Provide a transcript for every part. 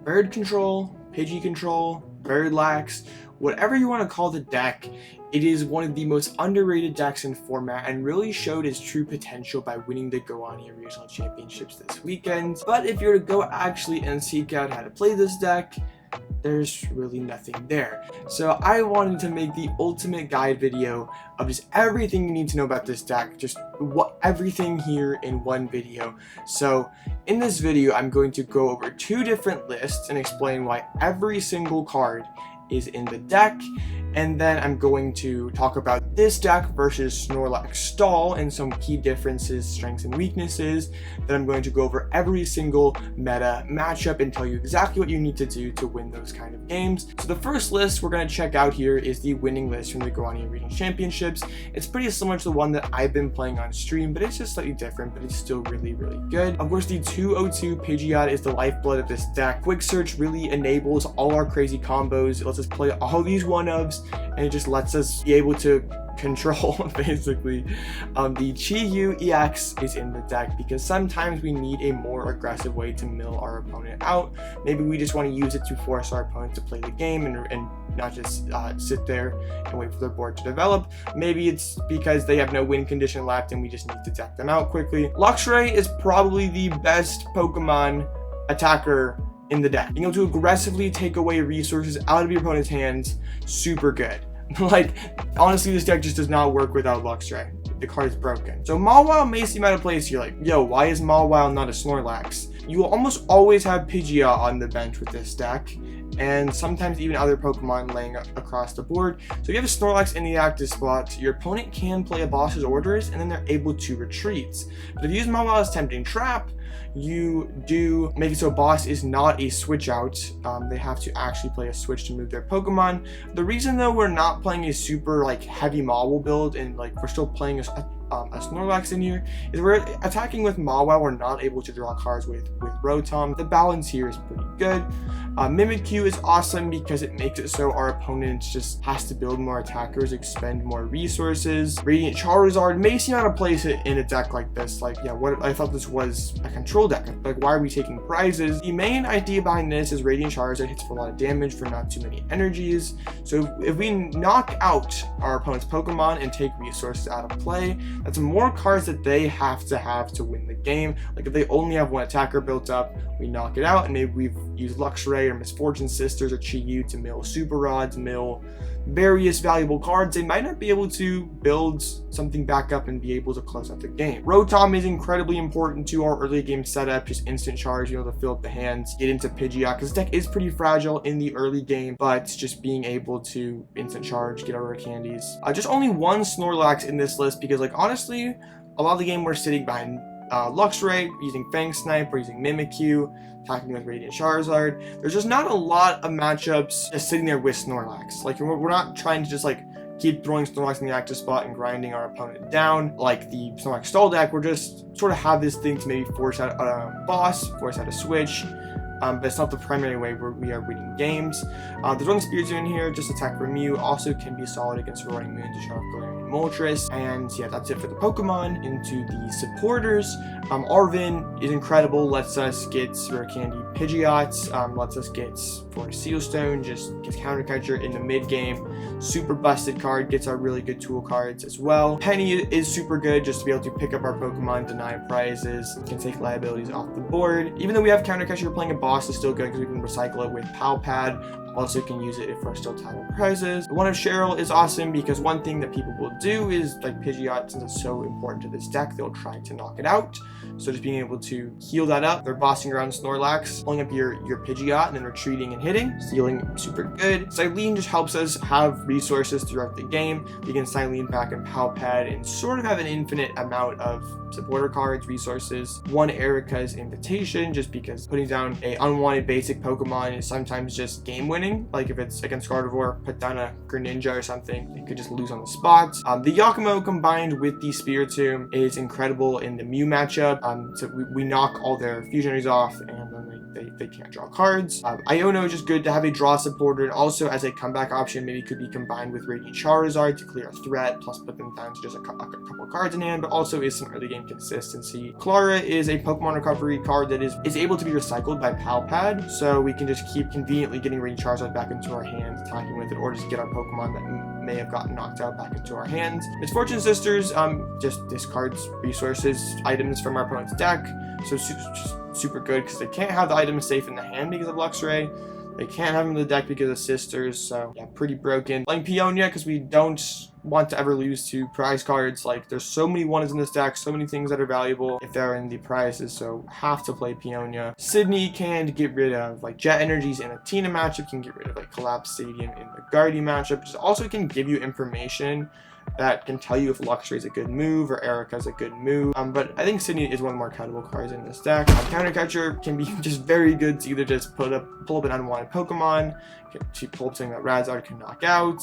Bird Control, Pidgey Control, Birdlax, whatever you want to call the deck. It is one of the most underrated decks in format and really showed its true potential by winning the Giovanni Regional Championships this weekend. But if you were to go actually and seek out how to play this deck, there's really nothing there. So I wanted to make the ultimate guide video of just everything you need to know about this deck, just everything here in one video. So in this video, I'm going to go over 2 different lists and explain why every single card is in the deck, and then I'm going to talk about this deck versus Snorlax Stall and some key differences, strengths, and weaknesses. Then I'm going to go over every single meta matchup and tell you exactly what you need to do to win those kind of games. So the first list we're going to check out here is the winning list from the Giovanni Regional Championships. It's pretty similar to the one that I've been playing on stream, but it's just slightly different, but it's still really, really good. Of course, the 202 Pidgeot is the lifeblood of this deck. Quick Search really enables all our crazy combos. It lets us play all these one-ofs, and it just lets us be able to control basically. The Chi-Yu EX is in the deck because sometimes we need a more aggressive way to mill our opponent out. Maybe we just want to use it to force our opponent to play the game and not just sit there and wait for their board to develop. Maybe it's because they have no win condition left and we just need to deck them out quickly. Luxray is probably the best Pokemon attacker in the deck. Being able to aggressively take away resources out of your opponent's hands, super good. Like, honestly, this deck just does not work without Luxray. The card is broken. So Mawile may seem out of place. You're like, yo, why is Mawile not a Snorlax? You will almost always have Pidgeot on the bench with this deck, and sometimes even other Pokemon laying across the board. So if you have a Snorlax in the active spot, your opponent can play a boss's orders, and then they're able to retreat. But if you use Mawile as Tempting Trap, you do make it so boss is not a switch out. They have to actually play a switch to move their Pokemon. The reason though we're not playing a super like heavy Mawile build and like we're still playing a Snorlax in here is we're attacking with Mawile. We're not able to draw cards with Rotom. The balance here is pretty good. Mimikyu is awesome because it makes it so our opponent just has to build more attackers, expend more resources. Radiant Charizard may seem out of place in a deck like this. Like, yeah, what I thought this was a control deck. Like, why are we taking prizes? The main idea behind this is Radiant Charizard hits for a lot of damage for not too many energies. So if we knock out our opponent's Pokemon and take resources out of play, that's more cards that they have to win the game. Like if they only have one attacker built up, we knock it out, and maybe we've used Luxray or Misfortune Sisters or Chi-Yu to mill Super Rods, mill various valuable cards. They might not be able to build something back up and be able to close out the game. Rotom is incredibly important to our early game setup, just instant charge, you know, to fill up the hands, get into Pidgeot, because this deck is pretty fragile in the early game, but just being able to instant charge, get our rare candies. Just only one Snorlax in this list because, like, honestly, a lot of the game we're sitting behind Luxray, using Fang Snipe, or using Mimikyu, attacking with Radiant Charizard. There's just not a lot of matchups just sitting there with Snorlax. Like, we're not trying to just like keep throwing Snorlax in the active spot and grinding our opponent down like the Snorlax Stall deck. We're just sort of have this thing to maybe force out a boss, force out a switch. But it's not the primary way we are winning games. The Rotom Spears in here, just attack for Mew, also can be solid against Roaring Moon, Sharp Galarian, and Moltres. And yeah, that's it for the Pokemon. Into the supporters, Arven is incredible, lets us get Rare Candy Pidgeot, lets us get for Seal Stone, just gets Counter Catcher in the mid game. Super busted card, gets our really good tool cards as well. Penny is super good just to be able to pick up our Pokemon, deny prizes, can take liabilities off the board. Even though we have Counter Catcher, playing a boss is still good because we can recycle it with Pal Pad. Also can use it if we're still title prizes. The one of Cheryl is awesome because one thing that people will do is, like Pidgeot, since it's so important to this deck, they'll try to knock it out. So just being able to heal that up. They're bossing around Snorlax, pulling up your Pidgeot, and then retreating and hitting. Healing, super good. Cyllene just helps us have resources throughout the game. We can Cyllene back and Pal Pad and sort of have an infinite amount of supporter cards, resources. One Erika's Invitation, just because putting down a unwanted basic Pokemon is sometimes just game winning. winning. Like if it's against Gardevoir, put down a Greninja or something, they could just lose on the spot. The Yakumo combined with the Spiritomb is incredible in the Mew matchup. So we knock all their fusion energies off, and then they can't draw cards. Iono is just good to have a draw supporter, and also as a comeback option, maybe could be combined with Radiant Charizard to clear a threat, plus put them down to just a couple of cards in hand, but also is some early game consistency. Clara is a Pokemon recovery card that is able to be recycled by Pal Pad, so we can just keep conveniently getting Radiant Charizard back into our hands, attacking with it, or just get our Pokemon that may have gotten knocked out back into our hands. Misfortune Sisters just discards resources, items from our opponent's deck, so just super good because they can't have the items safe in the hand because of Luxray. They can't have them in the deck because of Sisters, so yeah, pretty broken. Playing Peonia because we don't want to ever lose to prize cards. Like, there's so many ones in this deck, so many things that are valuable if they're in the prizes, so have to play Peonia. Sydney can get rid of like Jet Energies in a Tina matchup, can get rid of like Collapse Stadium in the Guardian matchup. Just also can give you information that can tell you if Luxray is a good move or Erika is a good move. But I think Sydney is one of the more credible cards in this deck. Counter Catcher can be just very good to either just pull up an unwanted Pokemon, to pull up something that Rad Zard can knock out.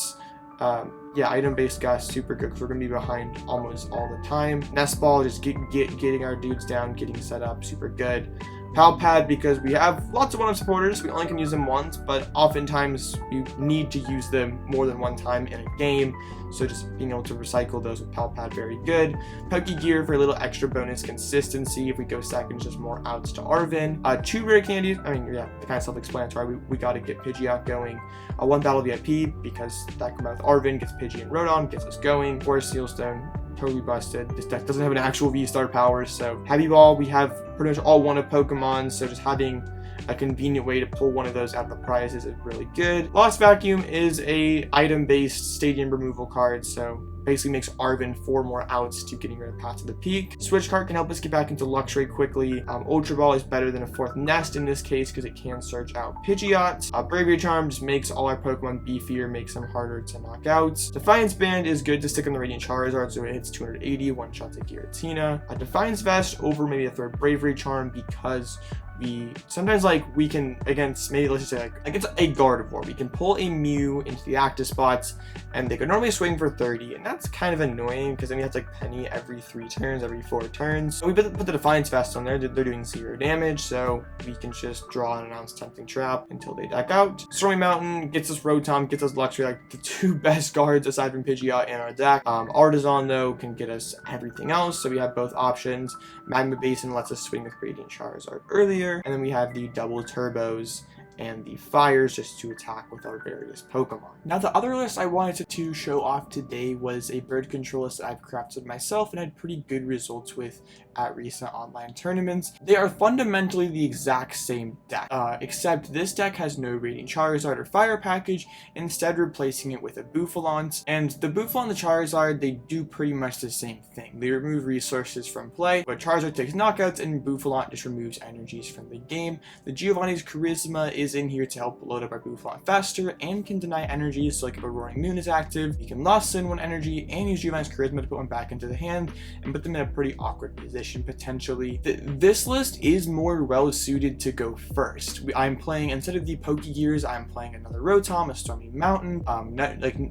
Yeah, item-based guys, super good because we're going to be behind almost all the time. Nest Ball, just getting our dudes down, getting set up, super good. Pal Pad, because we have lots of one-up supporters, we only can use them once, but oftentimes you need to use them more than one time in a game, so just being able to recycle those with Pal Pad, very good. Pokegear for a little extra bonus consistency. If we go second, just more outs to Arven. 2 rare candies, I mean, yeah, kind of self-explanatory. We got to get Pidgeot going. 1 battle VIP, because that combined with Arven gets Pidgey and Rotom, gets us going. 4 Sealstone, totally busted. This deck doesn't have an actual V-Star power, so Heavy Ball, we have pretty much all one-of Pokemon, so just having a convenient way to pull one of those out of the prizes is really good. Lost Vacuum is a item-based stadium removal card, so basically makes Arven 4 more outs to getting rid of Path to the Peak. Switch Cart can help us get back into Luxray quickly. Ultra Ball is better than a 4th Nest in this case because it can search out Pidgeot. Bravery Charm just makes all our Pokemon beefier, makes them harder to knock out. Defiance Band is good to stick on the Radiant Charizard, so it hits 280, one-shot to Giratina. Defiance Vest over maybe a 3rd Bravery Charm because we sometimes we can, against maybe let's just say against a Gardevoir, we can pull a Mew into the active spots and they could normally swing for 30, and that's kind of annoying because then we have to Penny every 3 turns, every 4 turns. So we put the Defiance Vest on there, they're doing 0 damage, so we can just draw an announced Tempting Trap until they deck out. Stormy Mountain gets us Rotom, gets us Luxray, like the 2 best guards aside from Pidgeot in our deck. Artazon though can get us everything else, so we have both options. Magma Basin lets us swing with Radiant Charizard earlier. And then we have the double turbos and the fires just to attack with our various Pokemon. Now the other list I wanted to show off today was a bird control list that I've crafted myself and had pretty good results with at recent online tournaments. They are fundamentally the exact same deck, except this deck has no Radiant Charizard or Fire package, instead replacing it with a Bouffalant. And the Bouffalant and the Charizard, they do pretty much the same thing. They remove resources from play, but Charizard takes knockouts and Bouffalant just removes energies from the game. The Giovanni's Charisma is in here to help load up our Bouffalant faster and can deny energies, so like if a Roaring Moon is active, you can loss in 1 energy and use Giovanni's Charisma to put 1 back into the hand and put them in a pretty awkward position potentially. This list is more well suited to go first. I'm playing, instead of the Pokegears, I'm playing another Rotom, a Stormy Mountain,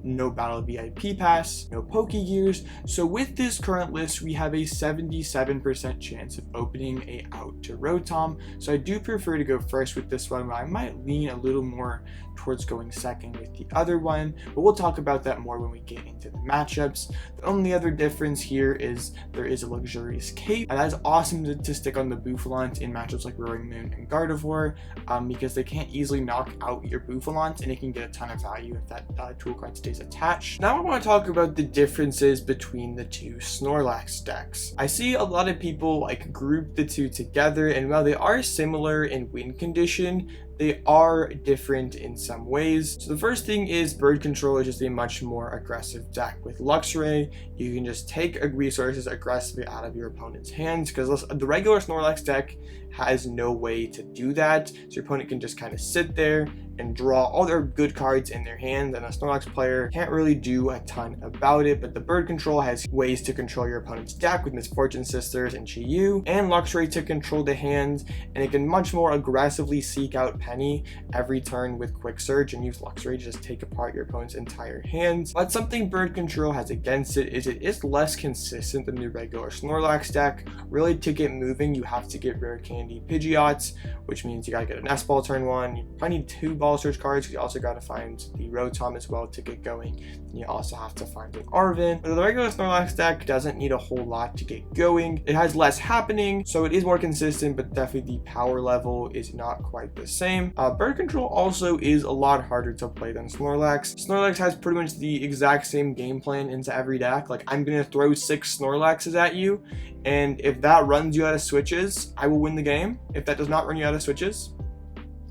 no battle VIP pass, no Pokegears. So with this current list, we have a 77% chance of opening a out to Rotom. So I do prefer to go first with this one, but I might lean a little more towards going second with the other one, but we'll talk about that more when we get into the matchups. The only other difference here is there is a Luxurious Cape, and that is awesome to stick on the Bouffalant in matchups like Roaring Moon and Gardevoir, because they can't easily knock out your Bouffalant and it can get a ton of value if that tool card stays attached. Now I want to talk about the differences between the 2 Snorlax decks. I see a lot of people group the 2 together, and while they are similar in win condition, they are different in some ways. So the first thing is Bird Control is just a much more aggressive deck. With Luxray, you can just take resources aggressively out of your opponent's hands, because the regular Snorlax deck has no way to do that, so your opponent can just kind of sit there and draw all their good cards in their hand, and a Snorlax player can't really do a ton about it. But the bird control has ways to control your opponent's deck with Misfortune Sisters and Chi-Yu, and Luxray to control the hand, and it can much more aggressively seek out Penny every turn with Quick Search and use Luxray to just take apart your opponent's entire hands. But something bird control has against it is less consistent than the regular Snorlax deck. Really, to get moving, you have to get Rare Candy Pidgeots, which means you gotta get a Nest Ball turn 1. You probably need 2 Ball Search cards, because you also gotta find the Rotom as well to get going. And you also have to find an Arven. But the regular Snorlax deck doesn't need a whole lot to get going. It has less happening, so it is more consistent, but definitely the power level is not quite the same. Bird control also is a lot harder to play than Snorlax. Snorlax has pretty much the exact same game plan into every deck. Like, I'm gonna throw 6 Snorlaxes at you, and if that runs you out of switches, I will win the game. If that does not run you out of switches,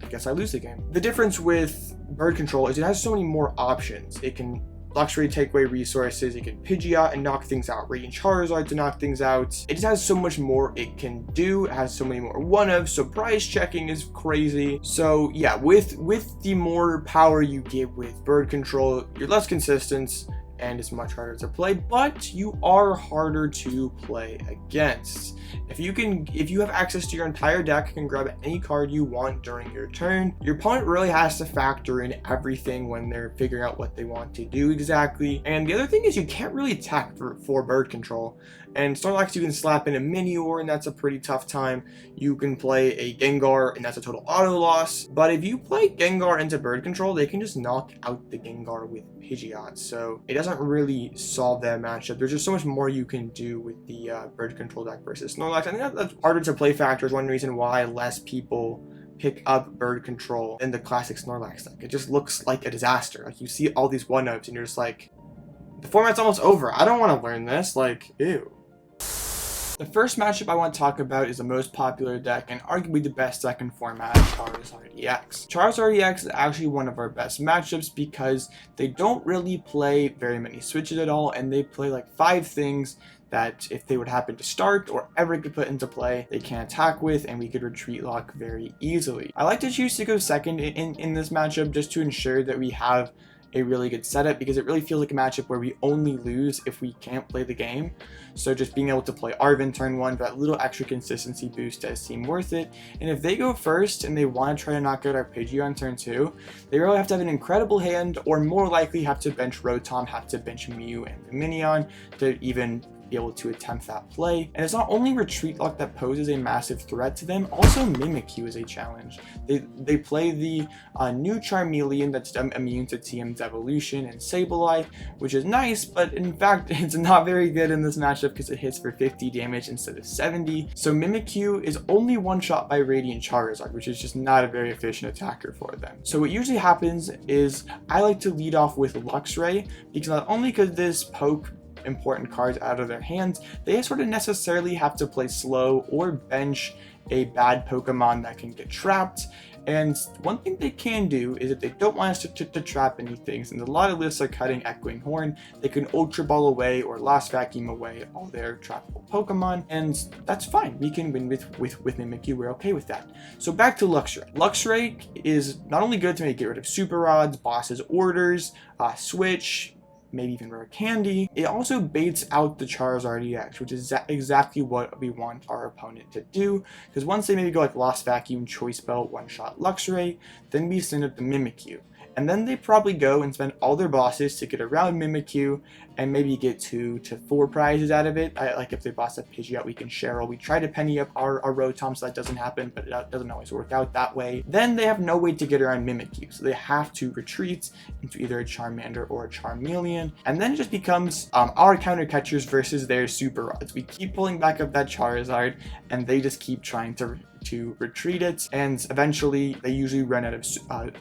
I guess I lose the game. The difference with bird control is it has so many more options. It can Luxray take away resources, it can Pidgeot and knock things out, Raihan Charizard to knock things out. It just has so much more it can do. It has so many more one-ofs, so price checking is crazy. So yeah, with the more power you get with bird control, you're less consistent and it's much harder to play, but you are harder to play against. If you have access to your entire deck, you can grab any card you want during your turn. Your opponent really has to factor in everything when they're figuring out what they want to do exactly. And the other thing is you can't really attack for bird control. And Snorlax, you can slap in a Minior, and that's a pretty tough time. You can play a Gengar, and that's a total auto loss. But if you play Gengar into bird control, they can just knock out the Gengar with Pidgeot. So it doesn't really solve that matchup. There's just so much more you can do with the bird control deck versus Snorlax. I think that's harder to play factor is one reason why less people pick up bird control in the classic Snorlax deck. It just looks like a disaster. Like, you see all these 1-ups, and you're just like, the format's almost over. I don't want to learn this. Like, ew. The first matchup I want to talk about is the most popular deck and arguably the best deck in format, Charizard EX. Charizard EX is actually one of our best matchups because they don't really play very many switches at all, and they play like 5 things that if they would happen to start or ever get put into play, they can attack with, and we could retreat lock very easily. I like to choose to go second in this matchup just to ensure that we have a really good setup, because it really feels like a matchup where we only lose if we can't play the game. So just being able to play Arven turn 1, that little extra consistency boost does seem worth it. And if they go first and they want to try to knock out our Pidgey on turn 2, they really have to have an incredible hand, or more likely have to bench Rotom, have to bench Mew and the Minion to even be able to attempt that play. And it's not only Retreat Lock that poses a massive threat to them, also Mimikyu is a challenge. They play the new Charmeleon that's immune to TM's evolution and Sableye, which is nice, but in fact it's not very good in this matchup because it hits for 50 damage instead of 70. So Mimikyu is only one-shot by Radiant Charizard, which is just not a very efficient attacker for them. So what usually happens is I like to lead off with Luxray, because not only could this poke important cards out of their hands, they sort of necessarily have to play slow or bench a bad Pokemon that can get trapped. And one thing they can do is if they don't want us to trap any things, and a lot of lists are cutting Echoing Horn, they can Ultra Ball away or Lost Vacuum away all their trappable Pokemon, and that's fine. We can win with Mimikyu, we're okay with that. So back to Luxray. Luxray is not only good to get rid of Super Rods, Boss's Orders, Switch, maybe even Rare Candy, it also baits out the Charizard EX, which is exactly what we want our opponent to do, because once they maybe go like Lost Vacuum, Choice Belt, one-shot Luxray, then we send up the Mimikyu. And then they probably go and spend all their bosses to get around Mimikyu and maybe get 2 to 4 prizes out of it. Like if they boss up Pidgeot, we can Cheryl. We try to penny up our Rotom, so that doesn't happen, but it doesn't always work out that way. Then they have no way to get around Mimikyu, so they have to retreat into either a Charmander or a Charmeleon. And then it just becomes our counter catchers versus their Super Rods. We keep pulling back up that Charizard, and they just keep trying to retreat it, and eventually they usually run out of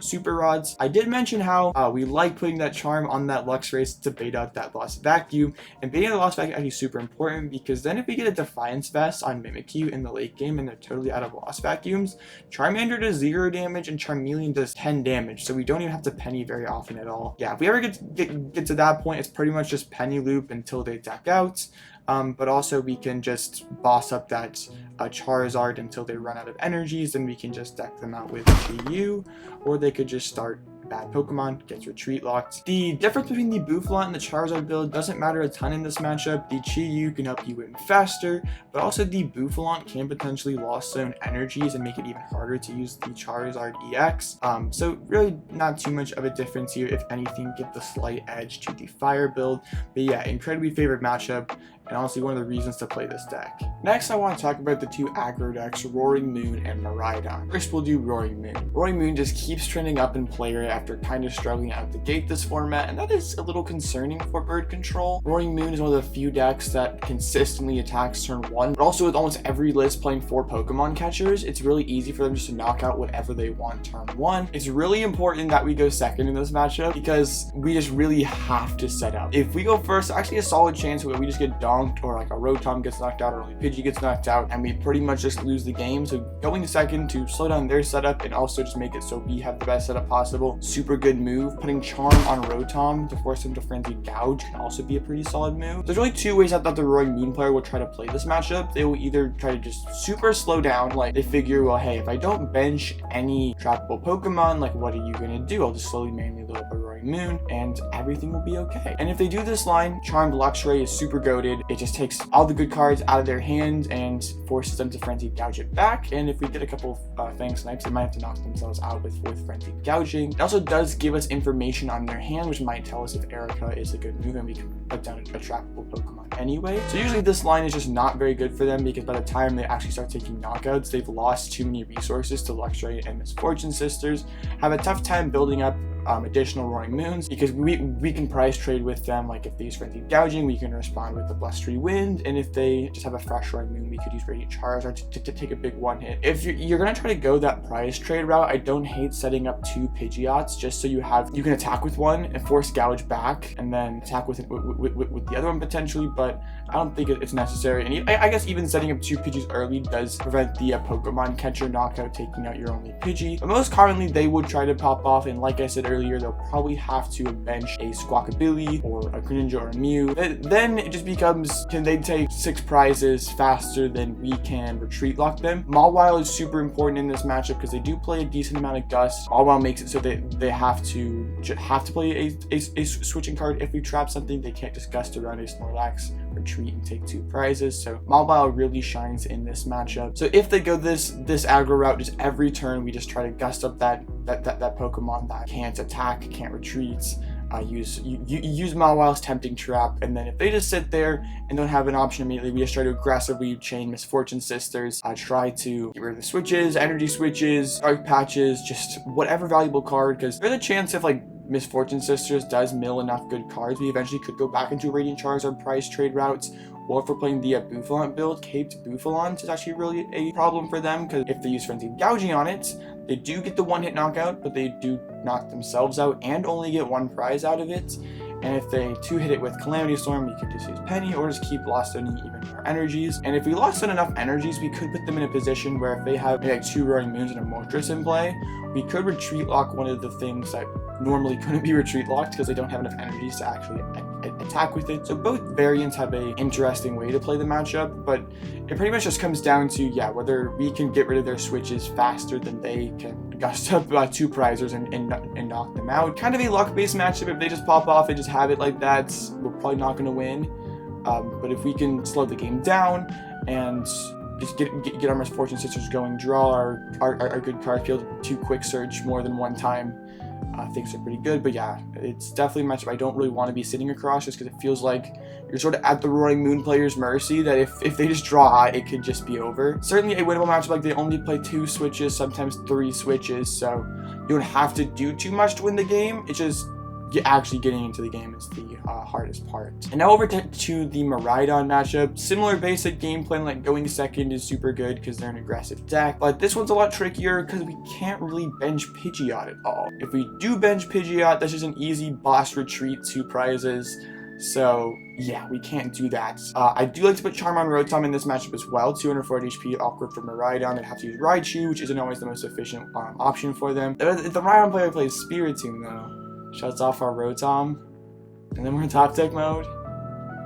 Super Rods. I did mention how we like putting that Charm on that Luxray to bait out that Lost Vacuum, and baiting out the Lost Vacuum is actually super important, because then if we get a Defiance Vest on Mimikyu in the late game and they're totally out of Lost Vacuums, Charmander does 0 damage and Charmeleon does 10 damage, so we don't even have to penny very often at all. Yeah, if we ever get to that point, it's pretty much just penny loop until they deck out. but also we can just boss up that Charizard until they run out of energies, and we can just deck them out with GU, or they could just start bad Pokemon, gets retreat locked. The difference between the Bouffalant and the Charizard build doesn't matter a ton in this matchup. The GU can help you win faster, but also the Bouffalant can potentially lost zone energies and make it even harder to use the Charizard EX. So really not too much of a difference here. If anything, give the slight edge to the Fire build. But yeah, incredibly favorite matchup, and honestly one of the reasons to play this deck. Next, I want to talk about the two aggro decks, Roaring Moon and Miraidon. First, we'll do Roaring Moon. Roaring Moon just keeps trending up in play rate after kind of struggling out the gate this format, and that is a little concerning for bird control. Roaring Moon is one of the few decks that consistently attacks turn 1, but also with almost every list playing 4 Pokemon catchers, it's really easy for them just to knock out whatever they want turn 1. It's really important that we go second in this matchup because we just really have to set up. If we go first, actually a solid chance where we just get donked, or like a Rotom gets knocked out, or only Pidgey gets knocked out, and we pretty much just lose the game. So going second to slow down their setup and also just make it so we have the best setup possible. Super good move. Putting Charm on Rotom to force him to Frenzy Gouge can also be a pretty solid move. There's really two ways I thought the Roaring Moon player will try to play this matchup. They will either try to just super slow down, like they figure, well, hey, if I don't bench any trappable Pokemon, like what are you gonna do? I'll just slowly manually load up a Roaring Moon and everything will be okay. And if they do this line, Charmed Luxray is super goated. It just takes all the good cards out of their hand and forces them to Frenzy Gouge it back. And if we get a couple Fang Snipes, they might have to knock themselves out with Frenzy Gouging. It also does give us information on their hand, which might tell us if Erika is a good move, and we can put down a trappable Pokemon anyway. So usually this line is just not very good for them because by the time they actually start taking knockouts, they've lost too many resources to Luxray and Misfortune Sisters, have a tough time building up additional Roaring Moons because we can price trade with them. Like if they use Frenzy Gouging, we can respond with the Blustery Wind, and if they just have a fresh Roaring Moon, we could use Radiant Charizard to take a big one hit. If you're gonna try to go that price trade route, I don't hate setting up 2 Pidgeots just so you can attack with one and force Gouge back and then attack with the other one potentially, but I don't think it's necessary. And I guess even setting up 2 Pidgeys early does prevent the Pokemon catcher knockout taking out your only Pidgey. But most commonly they would try to pop off, and like I said earlier, they'll probably have to bench a Squawkabilly or a Greninja or a Mew. Then it just becomes, can they take 6 prizes faster than we can retreat lock them? Mawile is super important in this matchup because they do play a decent amount of Gust. Mawile makes it so that they have to play a switching card. If we trap something, they can't just Gust around a Snorlax, retreat, and take 2 prizes. So Mawile really shines in this matchup. So if they go this aggro route, just every turn we just try to Gust up that Pokemon that can't attack, can't retreat, use Mawile's Tempting Trap, and then if they just sit there and don't have an option immediately, we just try to aggressively chain Misfortune Sisters, try to get rid of the switches, energy switches, dark patches, just whatever valuable card, because there's a chance if like Misfortune Sisters does mill enough good cards, we eventually could go back into Radiant Charizard price trade routes. Or if we're playing the Bouffalant build, Caped Bouffalant is actually really a problem for them because if they use Frenzy Gouging on it, they do get the 1-hit knockout, but they do knock themselves out and only get 1 prize out of it. And if they 2-hit it with Calamity Storm, we could just use Penny or just keep lost zoning even more energies. And if we lost zone enough energies, we could put them in a position where if they have maybe like 2 Roaring Moons and a Moltres in play, we could retreat lock one of the things that normally couldn't be retreat locked because they don't have enough energies to actually attack with it. So both variants have a interesting way to play the matchup, but it pretty much just comes down to, yeah, whether we can get rid of their switches faster than they can Gust up 2 prizers and knock them out. Kind of a luck-based matchup. If they just pop off and just have it like that, we're probably not going to win. But if we can slow the game down and just get our Misfortune Sisters going, draw our good card field, 2 Quick Search more than 1 time, things are pretty good. But yeah, it's definitely a matchup I don't really want to be sitting across just because it feels like you're sort of at the Roaring Moon player's mercy, that if they just draw, it could just be over. Certainly a winnable matchup, like they only play 2 switches, sometimes 3 switches, so you don't have to do too much to win the game. It's just actually getting into the game is the hardest part. And now over to the Miraidon matchup. Similar basic game plan, like going second is super good because they're an aggressive deck, but this one's a lot trickier because we can't really bench Pidgeot at all. If we do bench Pidgeot, that's just an easy boss retreat, 2 prizes. So yeah, we can't do that. I do like to put Charm on Rotom in this matchup as well. 240 HP, awkward for Miraidon. They have to use Raichu, which isn't always the most efficient option for them. If the Miraidon player plays Spiritomb though, shuts off our Rotom, and then we're in top deck mode.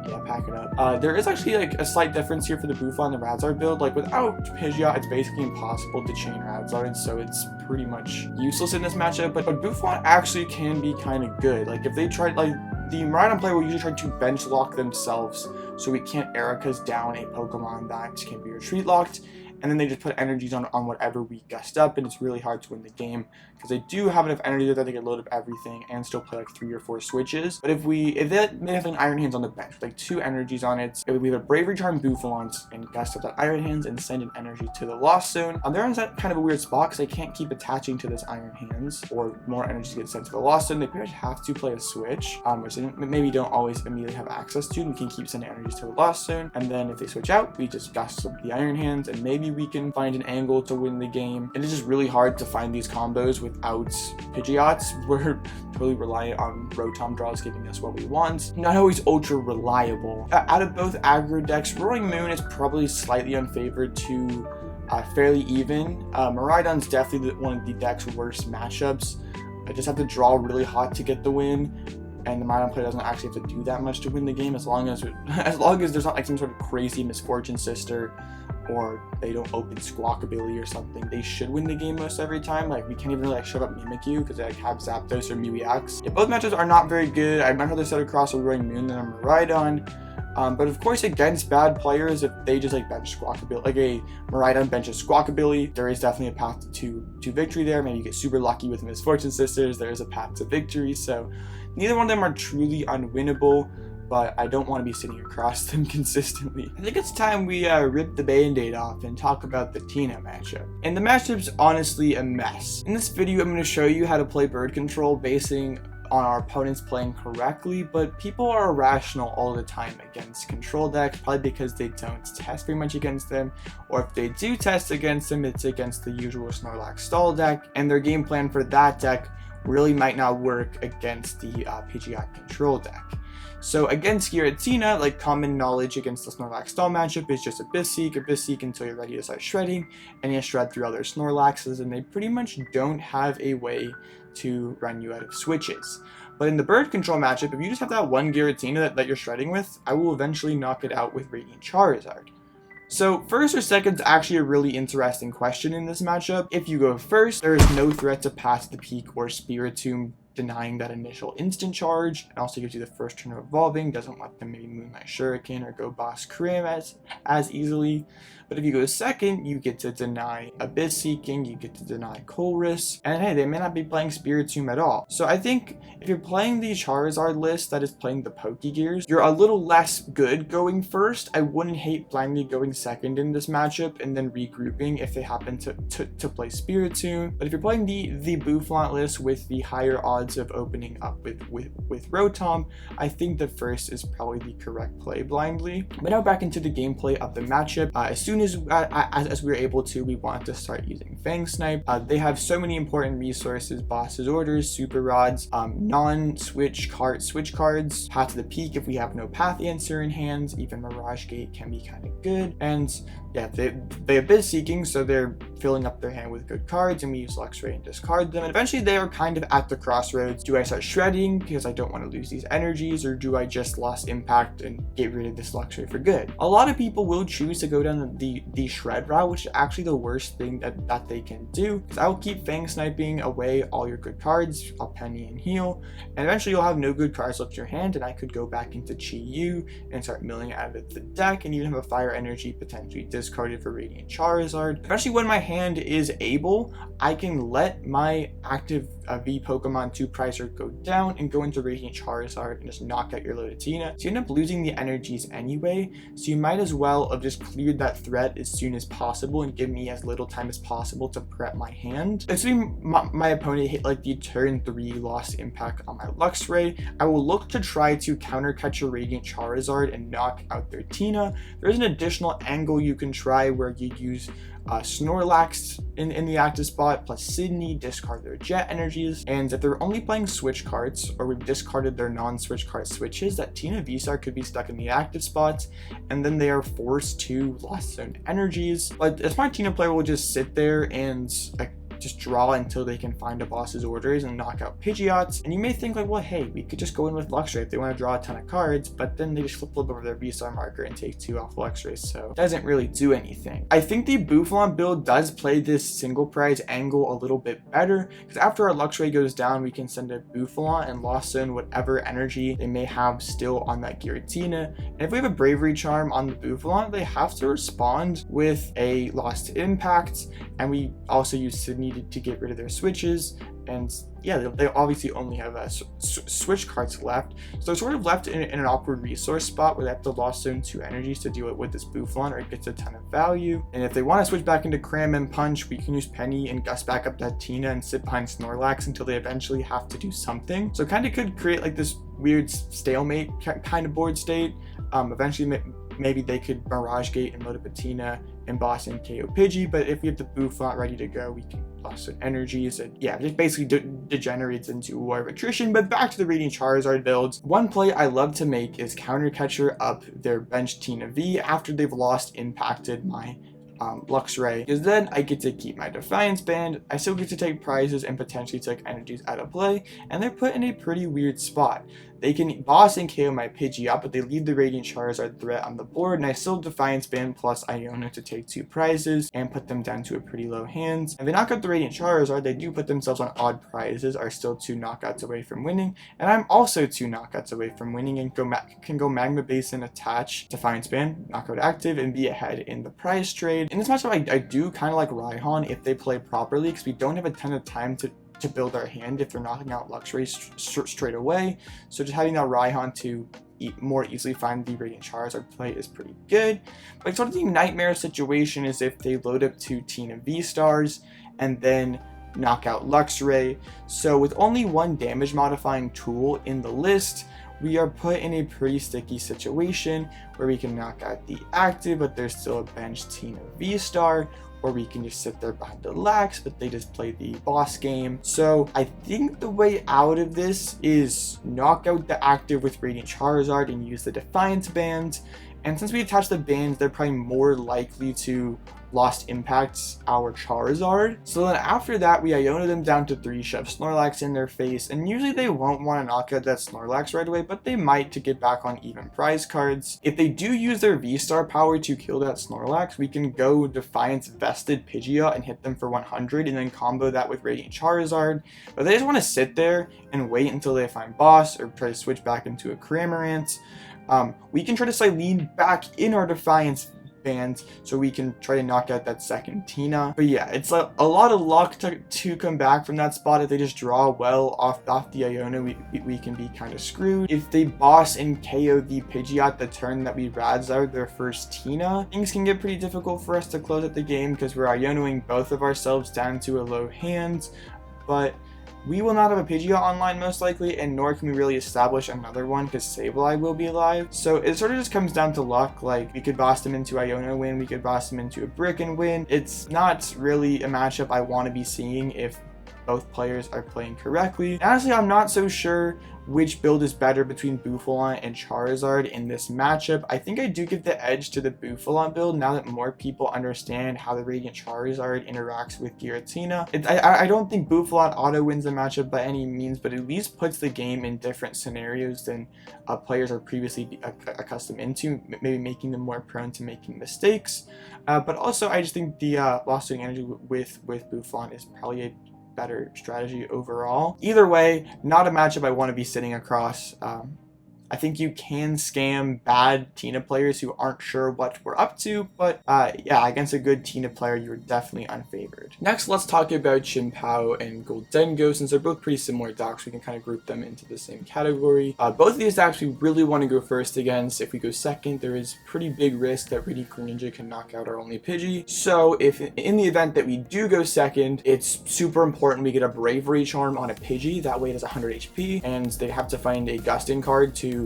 Yeah, pack it up. There is actually like a slight difference here for the Bouffalant and the Rad Zard build. Like without Pidgeot, it's basically impossible to chain Rad Zard, so it's pretty much useless in this matchup. But Bouffalant actually can be kind of good. Like if they try, like the Mawile player will usually try to bench lock themselves so we can't Erika's down a Pokemon that can be retreat locked, and then they just put energies on whatever we gust up, and it's really hard to win the game because they do have enough energy that they can load up everything and still play like 3 or 4 switches. But if they have an Iron Hands on the bench, like 2 energies on it, it would be the Bravery Charm Bouffalant and gust up that Iron Hands and send an energy to the Lost Zone. They're in that kind of a weird spot because they can't keep attaching to this Iron Hands or more energy to get sent to the Lost Zone. They pretty much have to play a switch, which they maybe don't always immediately have access to. We can keep sending energies to the Lost Zone, and then if they switch out, we just gust up the Iron Hands, and maybe we can find an angle to win the game. And it's just really hard to find these combos without Pidgeots. We're totally reliant on Rotom draws giving us what we want. Not always ultra reliable. Out of both aggro decks, Roaring Moon is probably slightly unfavored to fairly even. Miraidon's definitely one of the deck's worst matchups. I just have to draw really hot to get the win, and the Mawile player doesn't actually have to do that much to win the game as long as there's not like some sort of crazy Misfortune Sister or they don't open Squawkabilly or something. They should win the game most every time. Like we can't even really like shove up Mimikyu because they like have Zapdos or Mew-EX. Yeah, both matches are not very good. I'd much rather set across a Roaring Moon than a Miraidon. But of course, against bad players, if they just like bench Squawkabilly, like a Miraidon benches Squawkabilly, there is definitely a path to victory there. Maybe you get super lucky with Misfortune Sisters. There is a path to victory. So neither one of them are truly unwinnable, but I don't want to be sitting across them consistently. I think it's time we rip the band-aid off and talk about the Tina matchup. And the matchup's honestly a mess. In this video, I'm going to show you how to play bird control basing on our opponents playing correctly, but people are irrational all the time against control decks, probably because they don't test very much against them, or if they do test against them, it's against the usual Snorlax stall deck, and their game plan for that deck really might not work against the Pidgeot control deck. So against Giratina, like common knowledge against the Snorlax stall matchup is just Abyss Seek until you're ready to start shredding, and you shred through other Snorlaxes, and they pretty much don't have a way to run you out of switches. But in the bird control matchup, if you just have that one Giratina that you're shredding with, I will eventually knock it out with Radiant Charizard. So first or second is actually a really interesting question in this matchup. If you go first, there is no threat to Pass the Peak or Spiritomb denying that initial instant charge. It also gives you the first turn of evolving, doesn't let them maybe Moonlight Shuriken or go Boss Krim as easily. But if you go second, you get to deny Abyss Seeking, you get to deny Colress, and hey, they may not be playing Spiritomb at all. So I think if you're playing the Charizard list that is playing the Pokegears, you're a little less good going first. I wouldn't hate blindly going second in this matchup and then regrouping if they happen to play Spiritomb. But if you're playing the Bouffalant list with the higher odds of opening up with Rotom, I think the first is probably the correct play blindly. But now back into the gameplay of the matchup. As soon as we were able to, we wanted to start using Fang Snipe. They have so many important resources: Boss's Orders, Super Rods, non-switch cards, Path to the Peak if we have no Path Answer in hand, even Mirage Gate can be kind of good, and yeah, they have Abyss Seeking, so they're filling up their hand with good cards, and we use Luxray and discard them, and eventually they are kind of at the crossroads. Do I start shredding because I don't want to lose these energies, or do I just lost impact and get rid of this Luxray for good? A lot of people will choose to go down the shred route, which is actually the worst thing that they can do, because I will keep Fang Sniping away all your good cards. I'll Penny and heal, and eventually you'll have no good cards left in your hand, and I could go back into Chi-Yu and start milling out of the deck, and even have a Fire Energy potentially discarded for Radiant Charizard. Especially when my hand is able, I can let my active V Pokemon 2 Pricer go down and go into Radiant Charizard and just knock out your Lodatina. So you end up losing the energies anyway, so you might as well have just cleared that threat as soon as possible and give me as little time as possible to prep my hand. Assuming my opponent hit like the turn 3 lost impact on my Luxray, I will look to try to counter catch a Radiant Charizard and knock out their Tina. There's an additional angle you can try where you use Snorlax in the active spot plus Sidney, discard their jet energies, and if they're only playing switch cards or we've discarded their non-switch card switches, that Tina V-Star could be stuck in the active spots, and then they are forced to Lost Zone energies. But a smart Tina player will just sit there and just draw until they can find a boss's orders and knock out Pidgeots. And you may think like, well, hey, we could just go in with Luxray if they want to draw a ton of cards, but then they just flip over their V-Star marker and take 2 off Luxray, so it doesn't really do anything. I think the Bouffalant build does play this single prize angle a little bit better, because after our Luxray goes down, we can send a Bouffalant and Lost Zone whatever energy they may have still on that Giratina. And if we have a Bravery Charm on the Bouffalant, they have to respond with a Lost Impact, and we also use Sidney to get rid of their switches. And yeah, they obviously only have switch cards left, so they're sort of left in an awkward resource spot where they have to Lost Zone 2 energies to deal with this Bouffalant, or it gets a ton of value. And if they want to switch back into Cram and Punch, we can use Penny and Gust back up that Tina and sit behind Snorlax until they eventually have to do something. So kind of could create like this weird stalemate kind of board state. Eventually maybe they could Mirage Gate and load up a Tina and boss and KO Pidgey, but if we have the Bouffalant ready to go, we can Lost Zone energies, and yeah, it basically degenerates into War of Attrition. But back to the Radiant Charizard builds. One play I love to make is Counter Catcher up their bench Tina V after they've Lost Impacted my Luxray, because then I get to keep my Defiance Band, I still get to take prizes and potentially take energies out of play, and they're put in a pretty weird spot. They can boss and KO my Pidgeot, but they leave the Radiant Charizard threat on the board, and I still Defiance Band plus Iono to take 2 prizes and put them down to a pretty low hands. If they knock out the Radiant Charizard, they do put themselves on odd prizes, are still 2 knockouts away from winning, and I'm also 2 knockouts away from winning, and can go Magma Basin, attach Defiance Band, knockout active, and be ahead in the prize trade. In this matchup, I do kind of like Raihan if they play properly, because we don't have a ton of time to build our hand if they're knocking out Luxray straight away. So just having that Raihan to more easily find the Radiant Charizard play is pretty good. But sort of the nightmare situation is if they load up 2 Tina V-Stars and then knock out Luxray. So with only 1 damage modifying tool in the list, we are put in a pretty sticky situation where we can knock out the active, but there's still a bench Tina V-Star, or we can just sit there behind the Lax, but they just play the boss game. So I think the way out of this is knock out the active with Radiant Charizard and use the Defiance Band. And since we attach the bands, they're probably more likely to Lost Impacts our Charizard. So then after that, we Iono them down to 3, shove Snorlax in their face, and usually they won't want to knock out that Snorlax right away, but they might to get back on even prize cards. If they do use their V-Star power to kill that Snorlax, we can go Defiance Vested Pidgeot and hit them for 100, and then combo that with Radiant Charizard. But they just want to sit there and wait until they find boss, or try to switch back into a Cramorant. We can try to Cyllene back in our Defiance Bands so we can try to knock out that second Tina. But yeah, it's a lot of luck to come back from that spot. If they just draw well off the Iono, we can be kind of screwed. If they boss and KO the Pidgeot the turn that we Rad Zard their first Tina, things can get pretty difficult for us to close out the game because we're Ionoing both of ourselves down to a low hand. But we will not have a Pidgeot online most likely, and nor can we really establish another one because Sableye will be alive. So it sort of just comes down to luck. Like, we could boss them into Iono win, we could boss them into a Brick and win. It's not really a matchup I want to be seeing if both players are playing correctly. And honestly, I'm not so sure which build is better between Bouffalant and Charizard in this matchup. I think I do give the edge to the Bouffalant build now that more people understand how the Radiant Charizard interacts with Giratina. I don't think Bouffalant auto wins the matchup by any means, but at least puts the game in different scenarios than players are previously accustomed into, maybe making them more prone to making mistakes. But also, I just think the Lost Zone energy with Bouffalant is probably a better strategy overall. Either way, not a matchup I want to be sitting across. I think you can scam bad Tina players who aren't sure what we're up to, but yeah, against a good Tina player, you're definitely unfavored. Next, let's talk about Chien-Pao and Goldengo. Since they're both pretty similar decks, we can kind of group them into the same category. Both of these decks we really want to go first against. If we go second, there is pretty big risk that Radiant Greninja can knock out our only Pidgey. So if in the event that we do go second, it's super important we get a Bravery Charm on a Pidgey. That way it has 100 HP, and they have to find a Gustin card to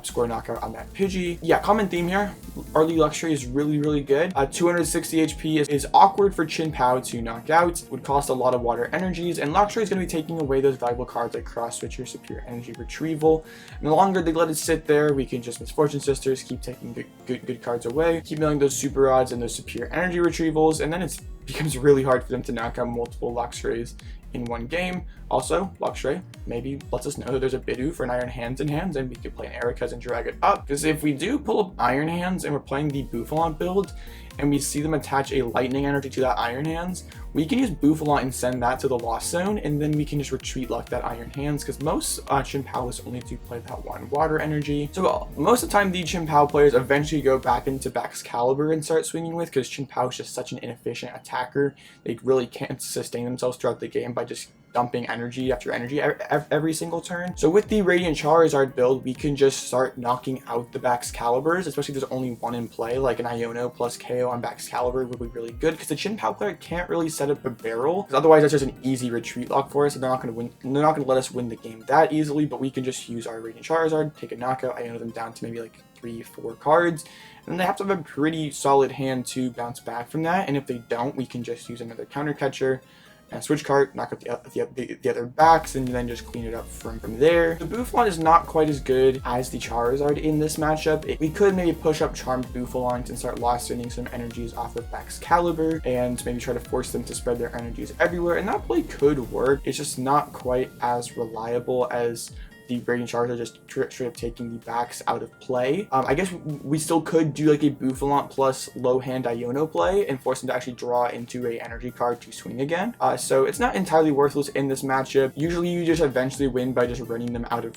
score a knockout on that Pidgey. Yeah, common theme here. Early Luxray is really good. 260 HP is awkward for Chien-Pao to knock out. Would cost a lot of water energies, and Luxray is going to be taking away those valuable cards like Cross Switcher, Superior Energy Retrieval. And the longer they let it sit there, we can just Misfortune Sisters, keep taking good cards away, keep milling those Super Odds and those Superior Energy Retrievals, and then it becomes really hard for them to knock out multiple Luxrays in one game. Also, Luxray maybe lets us know that there's a Bidoof for an Iron Hands in hands, and we could play an Erika's and drag it up. Because if we do pull up Iron Hands and we're playing the Bouffalant build, and we see them attach a Lightning Energy to that Iron Hands, we can use Bouffalant and send that to the Lost Zone, and then we can just retreat luck that Iron Hands, because most Chien-Pao only do play that one Water Energy. So most of the time, the Chien-Pao players eventually go back into Baxcalibur and start swinging with, because Chien-Pao is just such an inefficient attacker. They really can't sustain themselves throughout the game by just dumping energy after energy every single turn. So with the Radiant Charizard build, we can just start knocking out the Baxcaliburs, especially if there's only one in play, like an Iono plus KO on Baxcalibur would be really good, because the Chien-Pao player can't really set up a barrel, because otherwise that's just an easy retreat lock for us, and they're not going to let us win the game that easily. But we can just use our Radiant Charizard, take a knockout, Iono them down to maybe like 3-4 cards, and then they have to have a pretty solid hand to bounce back from that. And if they don't, we can just use another counter catcher and Switch Cart, knock out the other backs, and then just clean it up from there. The Bouffalant is not quite as good as the Charizard in this matchup. We could maybe push up Charmed Bouffalant and start lost-sending some energies off of Baxcalibur, and maybe try to force them to spread their energies everywhere, and that play could work. It's just not quite as reliable as the Radiant Charizard just straight up taking the backs out of play. I guess we still could do like a Bouffalant plus low hand Iono play and force them to actually draw into a energy card to swing again. So it's not entirely worthless in this matchup. Usually you just eventually win by just running them out of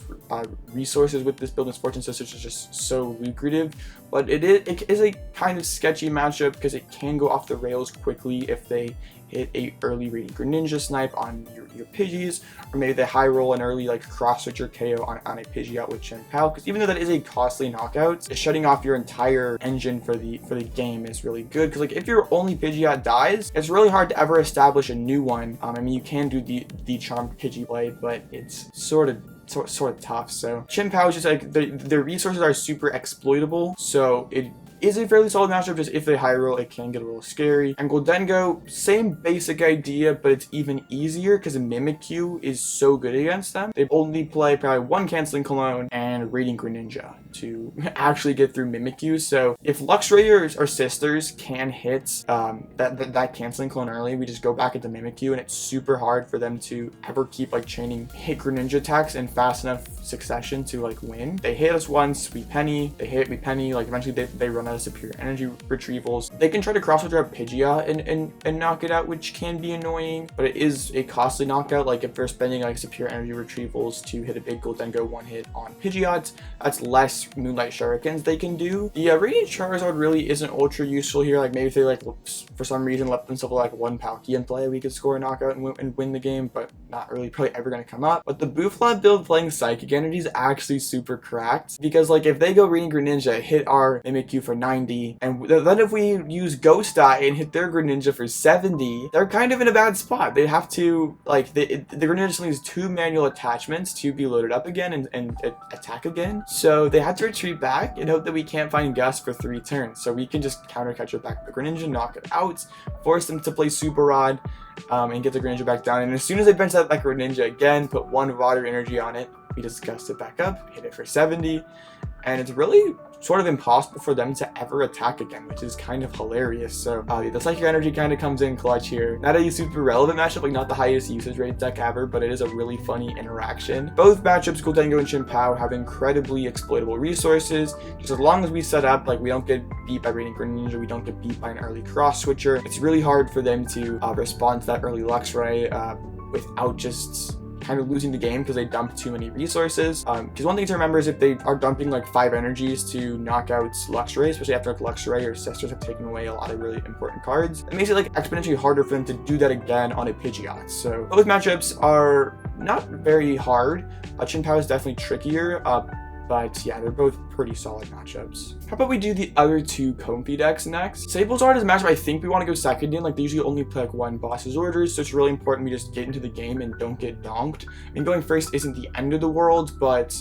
resources with this build. Misfortune Sisters is just so lucrative, but it is a kind of sketchy matchup because it can go off the rails quickly if they hit a early Radiant Greninja snipe on your Pidgeys, or maybe they high roll an early like Cross Switcher KO on a Pidgeot with Chien-Pao, because even though that is a costly knockout, shutting off your entire engine for the game is really good, because like if your only Pidgeot dies, it's really hard to ever establish a new one. I mean, you can do the Charmed Pidgey Blade, but it's sort of tough. So Chien-Pao is just like their resources are super exploitable, so it is a fairly solid matchup. Just if they high roll, it can get a little scary. And Goldengo, same basic idea, but it's even easier because Mimikyu is so good against them. They only play probably one Canceling Cologne and Radiant Greninja to actually get through Mimikyu. So if Luxray or Sisters can hit that Canceling Cologne early, we just go back into Mimikyu, and it's super hard for them to ever keep like chaining hit Greninja attacks in fast enough succession to like win. They hit us once, we penny. They hit, we penny. Like eventually they run out of Superior Energy Retrievals. They can try to cross over a Pidgeot and knock it out, which can be annoying, but it is a costly knockout. Like if they're spending like Superior Energy Retrievals to hit a big Goldengo one hit on Pidgeot, that's less Moonlight Shurikens they can do. The Radiant Charizard really isn't ultra useful here. Like maybe if they like for some reason let themselves like one Palkia in play, we could score a knockout and win the game, but not really probably ever going to come up. But the Bouffalant build playing Psychic Energy is actually super cracked, because like if they go Radiant Greninja, hit our Mimikyu for 90, and then if we use Ghost Eye and hit their Greninja for 70, they're kind of in a bad spot. They have to like the Greninja just needs 2 manual attachments to be loaded up again and attack again. So they had to retreat back and hope that we can't find Gust for 3 turns. So we can just counter catch it back with the Greninja, knock it out, force them to play Super Rod, and get the Greninja back down. And as soon as they bench that Greninja again, put 1 Water Energy on it, we just gust it back up, hit it for 70, and it's really sort of impossible for them to ever attack again, which is kind of hilarious. So the Psychic Energy kind of comes in clutch here. Not a super relevant matchup, like not the highest usage rate deck ever, but it is a really funny interaction. Both matchups, Goldengo and Chien-Pao, have incredibly exploitable resources. Just as long as we set up, like we don't get beat by Radiant Greninja, we don't get beat by an early Cross Switcher, it's really hard for them to respond to that early Luxray without just kind of losing the game because they dump too many resources. Because one thing to remember is if they are dumping like 5 energies to knock out Luxray, especially after like Luxray or Sisters have taken away a lot of really important cards, it makes it like exponentially harder for them to do that again on a Pidgeot. So both matchups are not very hard. Chien-Pao is definitely trickier. But yeah, they're both pretty solid matchups. How about we do the other two Comfy decks next? Sablezard is a matchup I think we want to go second in. Like, they usually only play like one boss's orders, so it's really important we just get into the game and don't get donked. And going first isn't the end of the world, but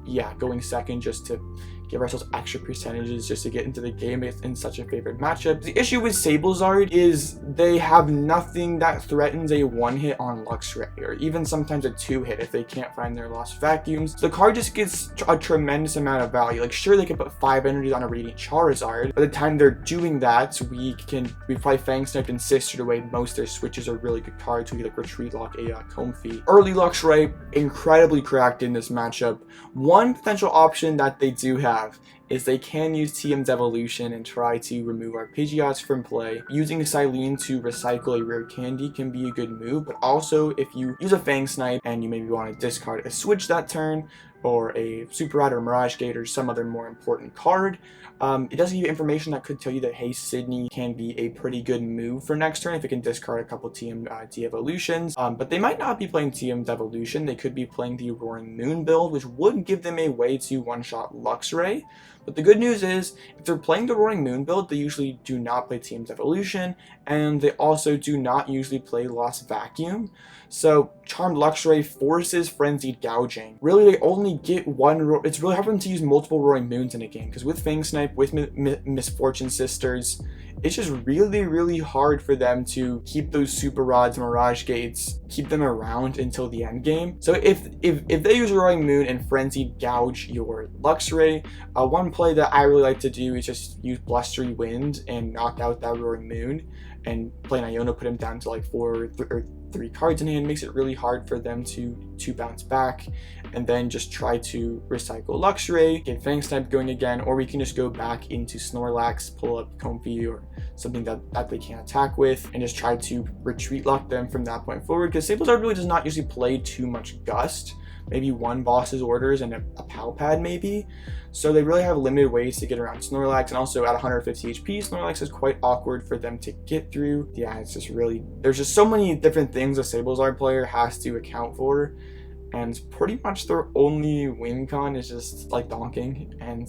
yeah, going second just to give ourselves extra percentages just to get into the game in such a favored matchup. The issue with Sablezard is they have nothing that threatens a one-hit on Luxray, or even sometimes a two-hit if they can't find their Lost Vacuums. So the card just gets a tremendous amount of value. Like, sure, they can put 5 energies on a Radiant Charizard. By the time they're doing that, we've probably Fang Sniped and Sistered away most of their switches are really good cards. We like Retreat Lock a Comfy. Early Luxray, incredibly cracked in this matchup. One potential option that they do have is they can use TM's Evolution and try to remove our Pidgeots from play. Using Cyllene to recycle a Rare Candy can be a good move, but also if you use a Fang Snipe and you maybe want to discard a Switch that turn, or a Super Rod or Mirage Gate or some other more important card, it does give you information that could tell you that, hey, Sidney can be a pretty good move for next turn if it can discard a couple TM de-evolutions. But they might not be playing TM Devolution. They could be playing the Roaring Moon build, which would give them a way to one-shot Luxray. But the good news is, if they're playing the Roaring Moon build, they usually do not play TM's Evolution, and they also do not usually play Lost Vacuum. So Charmed Luxray forces Frenzied Gouging. Really, they only get one. It's really hard for them to use multiple Roaring Moons in a game, because with Fang Snipe, with Misfortune Sisters, it's just really hard for them to keep those Super Rods, Mirage Gates, keep them around until the end game. So if they use Roaring Moon and Frenzied Gouge your Luxray, one play that I really like to do is just use Blustery Wind and knock out that Roaring Moon, and play an Iono, put him down to like 4 or 3 cards in hand. Makes it really hard for them to bounce back, and then just try to recycle Luxray, get Fang Snipe going again, or we can just go back into Snorlax, pull up Comfy or something that they can't attack with, and just try to retreat lock them from that point forward, because Sablezard really does not usually play too much Gust. Maybe one boss's orders and a Pal Pad maybe. So they really have limited ways to get around Snorlax, and also at 150 HP, Snorlax is quite awkward for them to get through. Yeah, it's just really, there's just so many different things a Sablezard player has to account for, and pretty much their only win con is just like donking and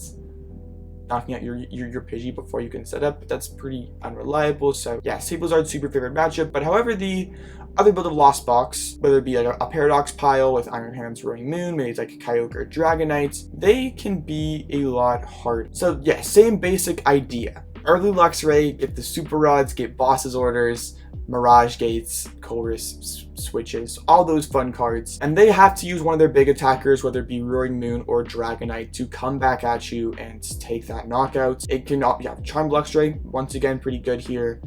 knocking out your Pidgey before you can set up, but that's pretty unreliable. So yeah, Sablezard's super favorite matchup. But however, the other build of Lost Box, whether it be like a Paradox pile with Iron Hand's Roaring Moon, maybe it's like a Kyogre or Dragonite, they can be a lot harder. So yeah, same basic idea. Early Luxray, get the Super Rods, get Boss's Orders, Mirage Gates, Chorus Switches, all those fun cards, and they have to use one of their big attackers, whether it be Roaring Moon or Dragonite, to come back at you and take that knockout. It can, yeah, Charmed Luxray, once again, pretty good here.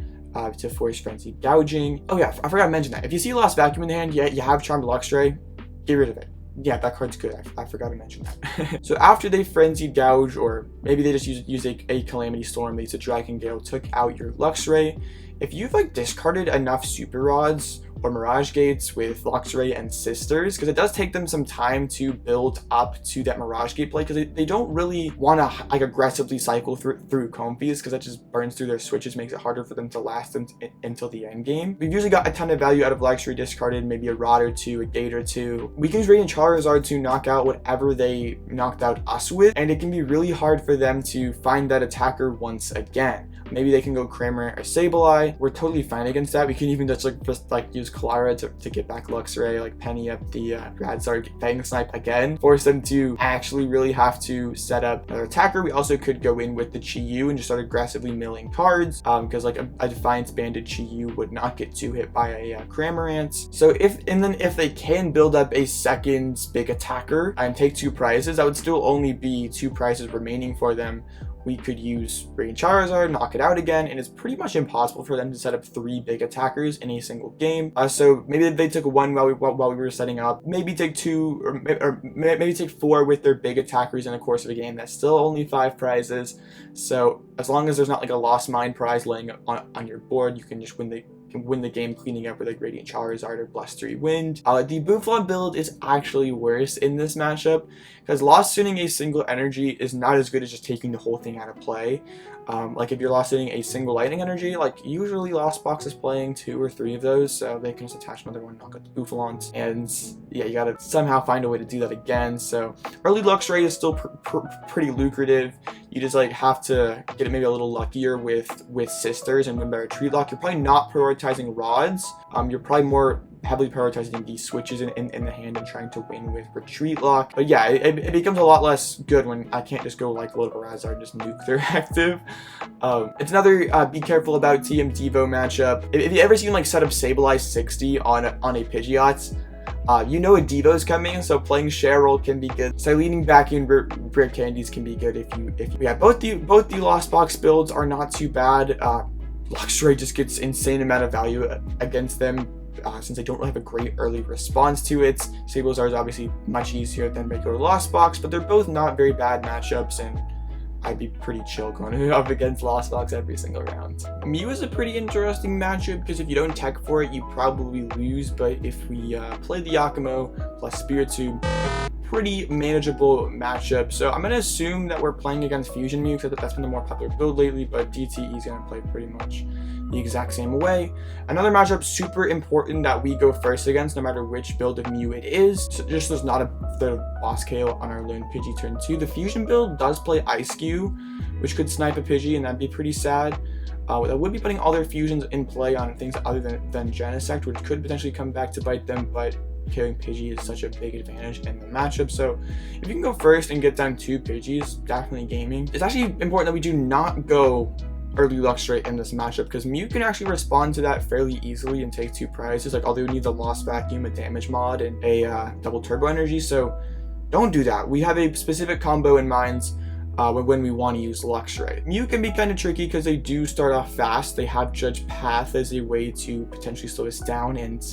To force Frenzied Gouging. Oh yeah, I forgot to mention that. If you see Lost Vacuum in the hand, yeah, you have Charmed Luxray, get rid of it. Yeah, that card's good. I forgot to mention that. So after they Frenzied Gouge, or maybe they just use a Calamity Storm, they use a Dragon Gale, took out your Luxray. If you've like discarded enough Super Rods or Mirage Gates with Luxray and Sisters, because it does take them some time to build up to that Mirage Gate play, because they don't really want to like aggressively cycle through Comfies, because that just burns through their switches, makes it harder for them to last until the end game. We've usually got a ton of value out of Luxray discarded, maybe a Rod or 2, a Gate or 2. We can use Radiant Charizard to knock out whatever they knocked out us with, and it can be really hard for them to find that attacker once again. Maybe they can go Kramer or Sableye. We're totally fine against that. We can even just use Clara to get back Luxray, like Penny up the Rad Zard Fang Snipe again, force them to actually really have to set up another attacker. We also could go in with the Chi-Yu and just start aggressively milling cards, because like a Defiance Banded Chi-Yu would not get 2-hit by a Cramorant. So if they can build up a second big attacker and take 2 prizes, that would still only be 2 prizes remaining for them. We could use Radiant Charizard, knock it out again, and it's pretty much impossible for them to set up 3 big attackers in a single game. So maybe they took 1 while we were setting up, maybe take 2, or maybe take 4 with their big attackers in the course of a game. That's still only 5 prizes. So as long as there's not like a Lost Mine prize laying on your board, you can just win can win the game cleaning up with like Radiant Charizard or Blustery Wind. The Bouffalant build is actually worse in this matchup because lost tuning a single energy is not as good as just taking the whole thing out of play. Like if you're lost tuning a single lightning energy, like usually Lost Box is playing 2 or 3 of those, so they can just attach another one, knock out the Bouffalant, and yeah, you gotta somehow find a way to do that again. So early Luxray is still pretty lucrative. You just like have to get it maybe a little luckier with sisters and win by retreat lock. You're probably not prioritizing rods. You're probably more heavily prioritizing these switches in the hand and trying to win with retreat lock. But yeah, it becomes a lot less good when I can't just go like load up a Rad Zard and just nuke their active. It's another be careful about TM Devo matchup. If you ever seen like set up Sableye 60 on a Pidgeot, you know a Devo's coming, so playing Cheryl can be good. Cyllene back in Rare Candies can be good if you yeah, both the Lost Box builds are not too bad. Luxray just gets insane amount of value against them. Since they don't really have a great early response to it. Sablezard is obviously much easier than regular Lost Box, but they're both not very bad matchups, and I'd be pretty chill going up against Lost Box every single round. Mew is a pretty interesting matchup because if you don't tech for it, you probably lose, but if we play the Yakumo plus Spiritomb, pretty manageable matchup. So I'm going to assume that we're playing against Fusion Mew because that's been the more popular build lately, but DTE is going to play pretty much the exact same way. Another matchup super important that we go first against no matter which build of Mew it is. So just there's not the boss KO on our lone Pidgey turn 2. The Fusion build does play Ice Cube, which could snipe a Pidgey, and that'd be pretty sad. That would be putting all their fusions in play on things other than Genesect, which could potentially come back to bite them, but killing Pidgey is such a big advantage in the matchup. So if you can go first and get down 2 Pidgeys, definitely gaming. It's actually important that we do not go early Luxray in this matchup because Mew can actually respond to that fairly easily and take 2 prizes. Like all they would need the Lost Vacuum, a damage mod, and a double turbo energy. So don't do that. We have a specific combo in mind when we want to use Luxray. Mew can be kind of tricky because they do start off fast. They have Judge Path as a way to potentially slow us down, and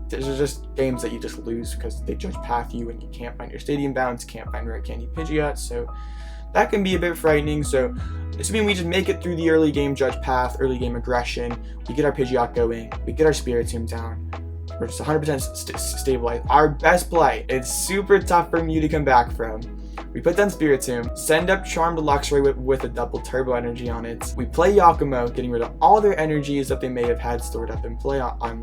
there's just games that you just lose because they Judge Path you and you can't find your Stadium Bounce, can't find Rare Candy Pidgeot, so that can be a bit frightening. So assuming we just make it through the early game Judge Path, early game aggression, we get our Pidgeot going, we get our Spiritomb down, we're just 100% stabilized. Our best play, it's super tough for Mew to come back from. We put down Spiritomb, send up Charmed Luxray with a double turbo energy on it. We play Yakumo, getting rid of all their energies that they may have had stored up in play on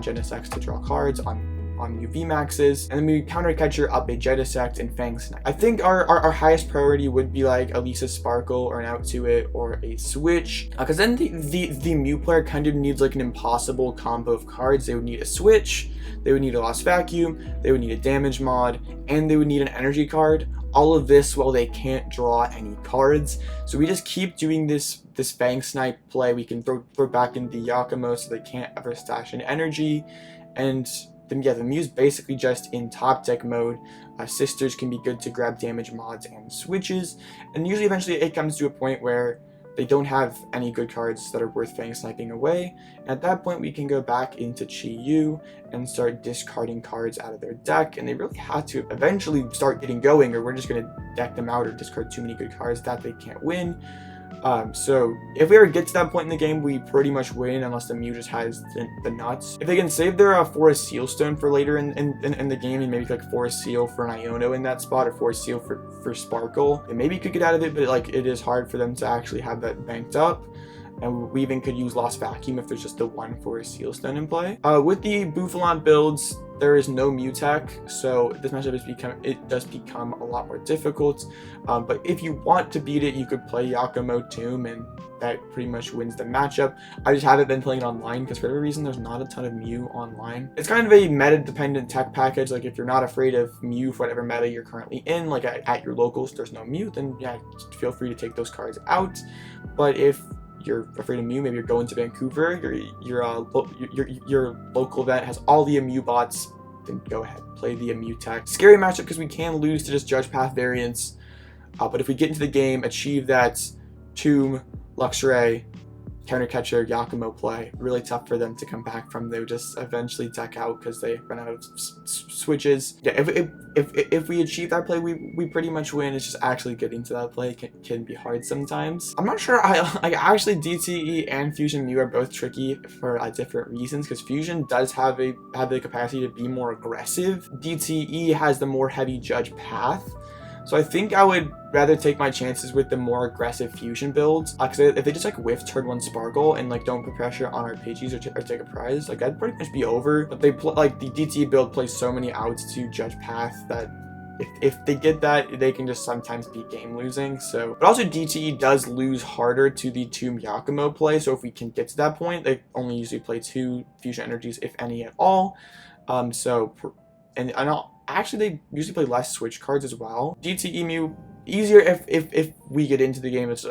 Genesect to draw cards, on Mew VMAXs, and then we counter catcher up a Genesect and Fang Snipe. I think our highest priority would be like at least a Sparkle or an Out to It or a Switch, because then the Mew player kind of needs like an impossible combo of cards. They would need a Switch, they would need a Lost Vacuum, they would need a damage mod, and they would need an energy card. All of this while they can't draw any cards. So we just keep doing this Fang Snipe play. We can throw back in the Yakumo so they can't ever stash an energy. And the Mew's basically just in top deck mode. Sisters can be good to grab damage mods and switches. And usually eventually it comes to a point where they don't have any good cards that are worth Fang Sniping away. And at that point we can go back into Chi-Yu and start discarding cards out of their deck, and they really have to eventually start getting going, or we're just going to deck them out or discard too many good cards that they can't win. So if we ever get to that point in the game, we pretty much win unless the Mew just has the nuts. If they can save their Forest Seal Stone for later in the game, and maybe like Forest Seal for an Iono in that spot, or Forest Seal for Sparkle, they maybe could get out of it, but like it is hard for them to actually have that banked up. And we even could use Lost Vacuum if there's just the one Forest Seal Stone in play. With the Bouffalant builds, there is no Mew tech, so this matchup does become a lot more difficult. But if you want to beat it, you could play Yakumo Tomb, and that pretty much wins the matchup. I just haven't been playing it online because for whatever reason there's not a ton of Mew online. It's kind of a meta-dependent tech package. Like if you're not afraid of Mew for whatever meta you're currently in, like at your locals there's no Mew, then yeah, feel free to take those cards out. But if you're afraid of Mew, maybe you're going to Vancouver, your local event has all the Mew bots, then go ahead, play the Mew tech. Scary matchup because we can lose to just Judge Path variants, but if we get into the game, achieve that Tomb, Luxray, counter catcher Yakumo play. Really tough for them to come back from. They would just eventually deck out because they run out of switches. Yeah, if we achieve that play, we pretty much win. It's just actually getting to that play can be hard sometimes. I'm not sure. Actually DTE and Fusion Mew are both tricky for different reasons, because Fusion does have the capacity to be more aggressive. DTE has the more heavy judge path. So I think I would rather take my chances with the more aggressive Fusion builds, because if they just like whiff turn 1 Sparkle and like don't put pressure on our Pidgeys or take a prize, like that'd pretty much be over. But they like the DT build plays so many outs to Judge Path that if they get that, they can just sometimes be game losing. So, but also DTE does lose harder to the 2 Yakumo play. So if we can get to that point, they only usually play 2 Fusion Energies, if any at all. Actually, they usually play less Switch cards as well. DTE Mew, easier if we get into the game. It's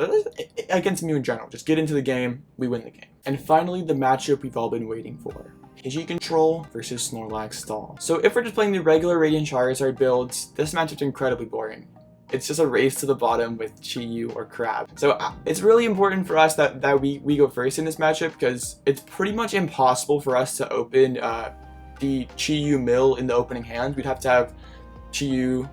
against Mew in general. Just get into the game, we win the game. And finally, the matchup we've all been waiting for. Pidgey Control versus Snorlax Stall. So if we're just playing the regular Radiant Charizard builds, this matchup's incredibly boring. It's just a race to the bottom with Chi-Yu or Crab. So it's really important for us that we go first in this matchup, because it's pretty much impossible for us to open the Chi-Yu mill in the opening hand. We'd have to have Chi-Yu,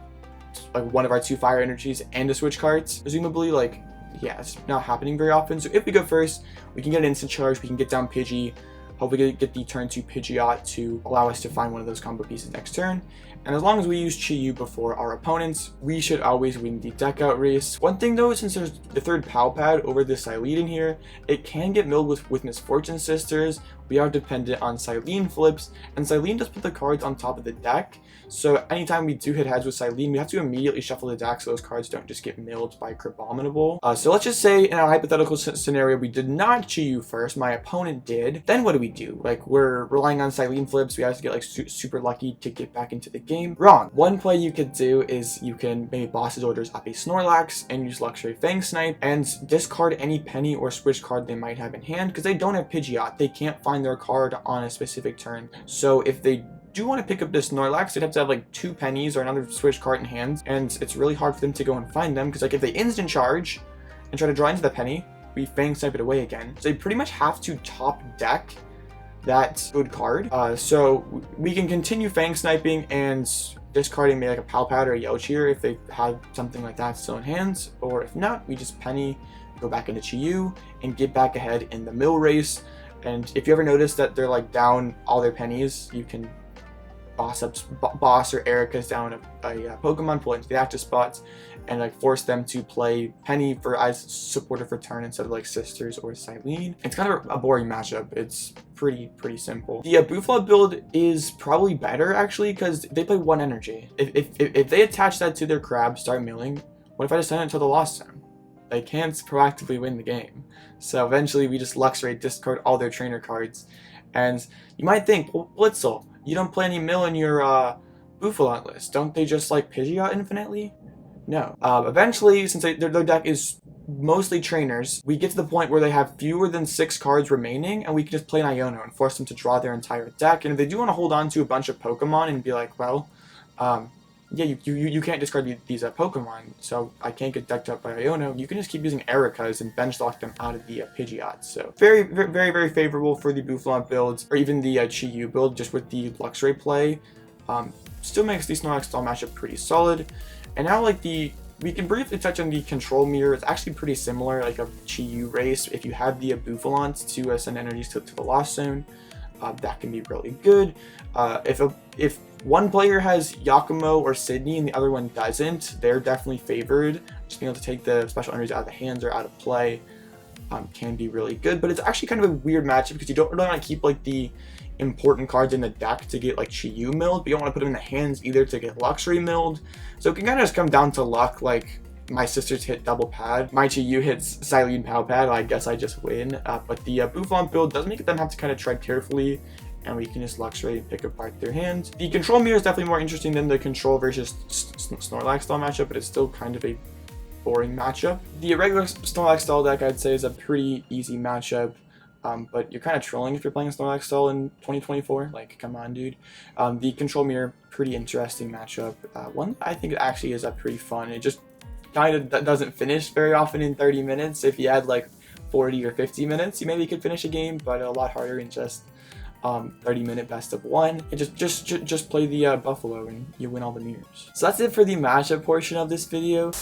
like one of our 2 fire energies, and a switch cards. Presumably, like, yeah, it's not happening very often. So if we go first, we can get an instant charge, we can get down Pidgey, hopefully get the turn 2 Pidgeot to allow us to find one of those combo pieces next turn. And as long as we use Chi-Yu before our opponents, we should always win the deck out race. One thing though, since there's the 3rd Pal Pad over the Cyllene in here, it can get milled with Misfortune Sisters. We are dependent on Cyllene flips, and Cyllene does put the cards on top of the deck. So anytime we do hit heads with Cyllene, we have to immediately shuffle the deck so those cards don't just get milled by Crabominable. So let's just say in a hypothetical scenario, we did not Chi-Yu first, my opponent did. Then what do? Like, we're relying on Cyllene flips, we have to get like super lucky to get back into the game. Wrong. One play you could do is you can maybe Boss's Orders up a Snorlax and use Luxray Fang Snipe and discard any Penny or Switch card they might have in hand, because they don't have Pidgeot. They can't find their card on a specific turn. So if they do want to pick up this Snorlax, they'd have to have like 2 pennies or another Switch card in hand, and it's really hard for them to go and find them, because like if they instant charge and try to draw into the penny, we Fang Snipe it away again. So they pretty much have to top deck that good card. So we can continue Fang Sniping and discarding maybe like a Pal Pad or a Yelchier if they have something like that still in hands, or if not, we just penny, go back into Chi-Yu, and get back ahead in the mill race. And if you ever notice that they're like down all their pennies, you can boss or Erika's down a Pokemon, pull into the active spots, and like force them to play Penny for as supportive return instead of like Sisters or Cyllene. It's kind of a boring matchup. It's pretty simple. The Bouffalant build is probably better actually, because they play 1 energy. If they attach that to their Crab, start milling, what if I just send it to the Lost Zone? They can't proactively win the game. So eventually we just Luxray, discard all their trainer cards. And you might think, well, Blitzel, you don't play any mill in your Bouffalant list. Don't they just like Pidgeot infinitely? No. Eventually, since their deck is mostly trainers, we get to the point where they have fewer than 6 cards remaining, and we can just play an Iono and force them to draw their entire deck. And if they do want to hold on to a bunch of Pokemon and be like, well, yeah, you can't discard these Pokemon, so I can't get decked up by Iono, you can just keep using Erikas and bench lock them out of the Pidgeot. So very favorable for the Bouffalant builds, or even the Chi-Yu build, just with the Luxray play. Still makes the Snorlax Stall matchup pretty solid. And now like we can briefly touch on the control mirror. It's actually pretty similar, like a Chi-Yu race. If you have the Bouffalant to send energies to the Lost Zone, that can be really good. If one player has Yakumo or Sidney and the other one doesn't, they're definitely favored. Just being able to take the special energies out of the hands or out of play can be really good. But it's actually kind of a weird matchup, because you don't really want to keep like the important cards in the deck to get like Chi-Yu milled, but you don't want to put them in the hands either to get Luxray milled. So it can kind of just come down to luck. Like, my sisters hit double pad, my Chi-Yu hits Cyllene Pal Pad, I guess I just win. But the Bouffalant build does make them have to kind of tread carefully, and we can just Luxray and pick apart their hands. The control mirror is definitely more interesting than the control versus Snorlax Stall matchup, but it's still kind of a boring matchup. The regular Snorlax Stall deck, I'd say, is a pretty easy matchup. But you're kind of trolling if you're playing Snorlax Stall in 2024. Like, come on, dude. The control mirror, pretty interesting matchup. One I think actually is pretty fun. It just kind of doesn't finish very often in 30 minutes. If you had like 40 or 50 minutes, you maybe could finish a game, but a lot harder in just 30-minute best of one. And just play the Buffalo and you win all the mirrors. So that's it for the matchup portion of this video.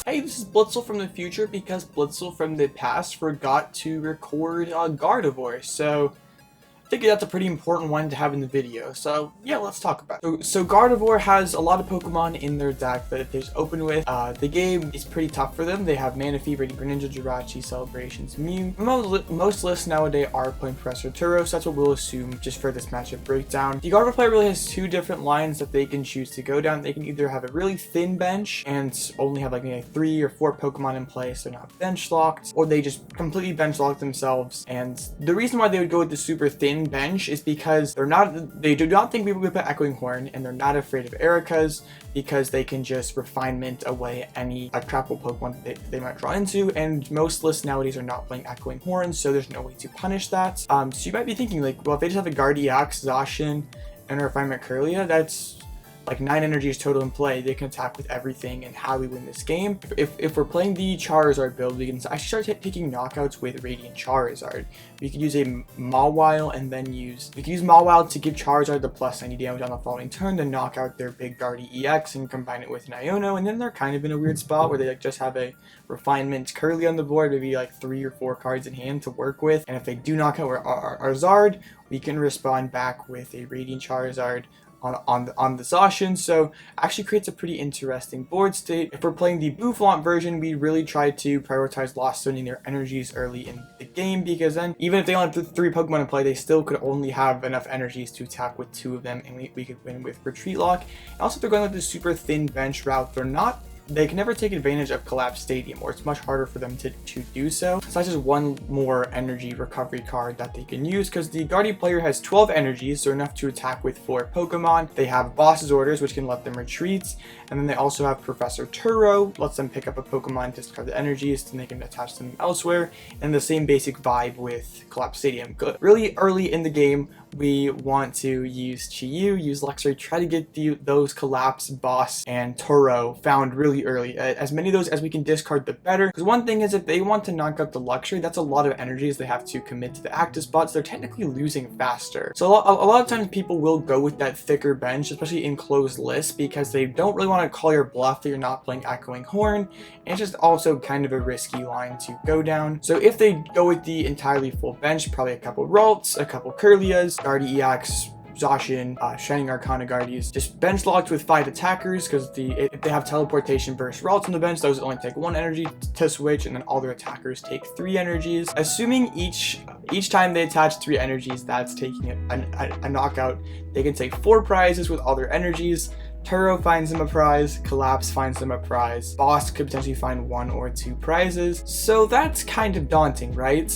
Hey, this is Blitzel from the future because Blitzel from the past forgot to record Gardevoir, so I think that's a pretty important one to have in the video, so yeah, let's talk about it. So Gardevoir has a lot of Pokemon in their deck that they just open with. The game is pretty tough for them. They have Manaphy, Radiant Greninja, Jirachi, Celebrations, Mew. Most lists nowadays are playing Professor Turo, so that's what we'll assume just for this matchup breakdown. The Gardevoir player really has two different lines that they can choose to go down. They can either have a really thin bench and only have like maybe 3 or 4 Pokemon in play, so not bench locked, or they just completely bench lock themselves. And the reason why they would go with the super thin bench is because they do not think people would put Echoing Horn, and they're not afraid of Erikas because they can just refinement away any trappable Pokemon that they might draw into, and most lists nowadays are not playing Echoing Horn, so there's no way to punish that. So you might be thinking like, well, if they just have a Guardiax, Zacian, and a Refinement Curlia, that's like 9 energies total in play. They can attack with everything, and how we win this game. If we're playing the Charizard build, we can actually start taking knockouts with Radiant Charizard. We could use a Mawile and then use Mawile to give Charizard the plus 90 damage on the following turn, then knock out their big Guardy EX and combine it with an Iono, and then they're kind of in a weird spot where they like just have a Refinement Curly on the board, maybe like 3 or 4 cards in hand to work with, and if they do knock out our Zard, we can respond back with a Radiant Charizard on the Zacian, so actually creates a pretty interesting board state. If we're playing the Bouffalant version, we really try to prioritize Lost Zoning their energies early in the game, because then even if they only have 3 Pokemon in play, they still could only have enough energies to attack with 2 of them, and we could win with Retreat Lock. And also, if they're going with the super thin bench route, they can never take advantage of Collapse Stadium, or it's much harder for them to do so. So that's just one more energy recovery card that they can use, because the Guardian player has 12 energies, so enough to attack with 4 Pokemon. They have Boss's Orders, which can let them retreat, and then they also have Professor Turo, lets them pick up a Pokemon, discard the energies, and they can attach them elsewhere, and the same basic vibe with Collapse Stadium. Good. Really early in the game, we want to use Chi-Yu, use Luxray, try to get those Collapse, Boss, and Turo found really early. As many of those as we can discard, the better. Because one thing is, if they want to knock out the Luxray, that's a lot of energies they have to commit to the active spots. They're technically losing faster. So a lot of times people will go with that thicker bench, especially in closed lists, because they don't really want to call your bluff that you're not playing Echoing Horn. And it's just also kind of a risky line to go down. So if they go with the entirely full bench, probably a couple Ralts, a couple Curlias, Guardy EX, Zacian, Shining Arcana Guardies, just bench locked with 5 attackers, because if they have Teleportation Burst Ralts on the bench, those only take 1 energy to switch, and then all their attackers take 3 energies. Assuming each time they attach 3 energies, that's taking a knockout. They can take 4 prizes with all their energies. Turo finds them a prize, Collapse finds them a prize, Boss could potentially find 1 or 2 prizes. So that's kind of daunting, right?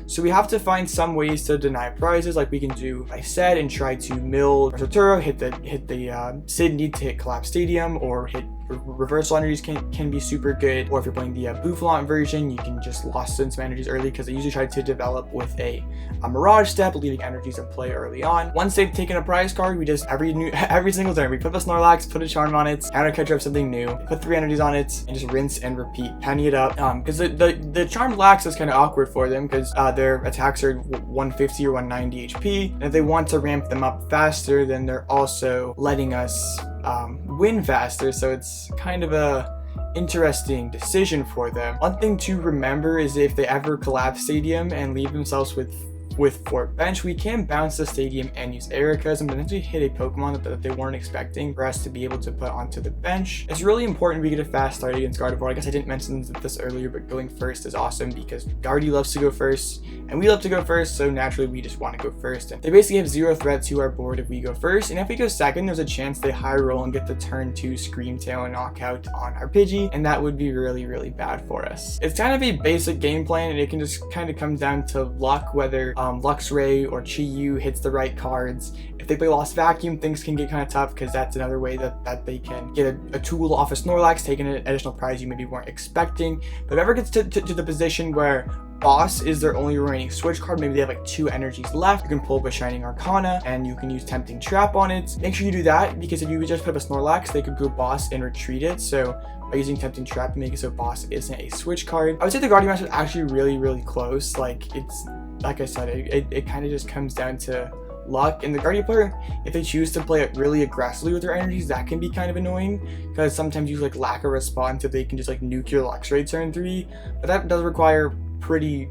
So we have to find some ways to deny prizes, like we can do, like I said, and try to mill Turo, hit the Sidney to hit Collapse Stadium, or hit reversal energies can be super good. Or if you're playing the Bouffalant version, you can just Lost in some energies early, because they usually try to develop with a Mirage step, leaving energies in play early on. Once they've taken a prize card, we just every single turn we put a Snorlax, put a Charm on it, counter catcher up something new, put 3 energies on it, and just rinse and repeat, penny it up. Because the Charm Lax is kind of awkward for them, because their attacks are 150 or 190 HP, and if they want to ramp them up faster, then they're also letting us win faster, so it's kind of a interesting decision for them. One thing to remember is if they ever Collapse Stadium and leave themselves with 4 bench, we can bounce the Stadium and use Erikas and potentially hit a Pokemon that they weren't expecting for us to be able to put onto the bench. It's really important we get a fast start against Gardevoir. I guess I didn't mention this earlier, but going first is awesome because Guardy loves to go first and we love to go first, so naturally we just want to go first. And they basically have 0 threat to our board if we go first, and if we go second, there's a chance they high roll and get the turn 2 Scream Tail and knockout on our Pidgey, and that would be really, really bad for us. It's kind of a basic game plan, and it can just kind of come down to luck, whether Luxray or Chi-Yu hits the right cards. If they play Lost Vacuum, things can get kind of tough because that's another way that they can get a tool off of Snorlax, taking an additional prize you maybe weren't expecting. But if it ever gets to the position where Boss is their only remaining switch card. Maybe they have like 2 energies left. You can pull up a Shining Arcana and you can use Tempting Trap on it. Make sure you do that, because if you just put up a Snorlax, they could go Boss and retreat it. So by using Tempting Trap, make it so Boss isn't a switch card. I would say the Guardian match is actually really close. Like, it's, like I said, it kind of just comes down to luck. And the Guardian player, if they choose to play it really aggressively with their energies, that can be kind of annoying, because sometimes you like lack a response if they can just like nuke your Luxray turn 3, but that does require pretty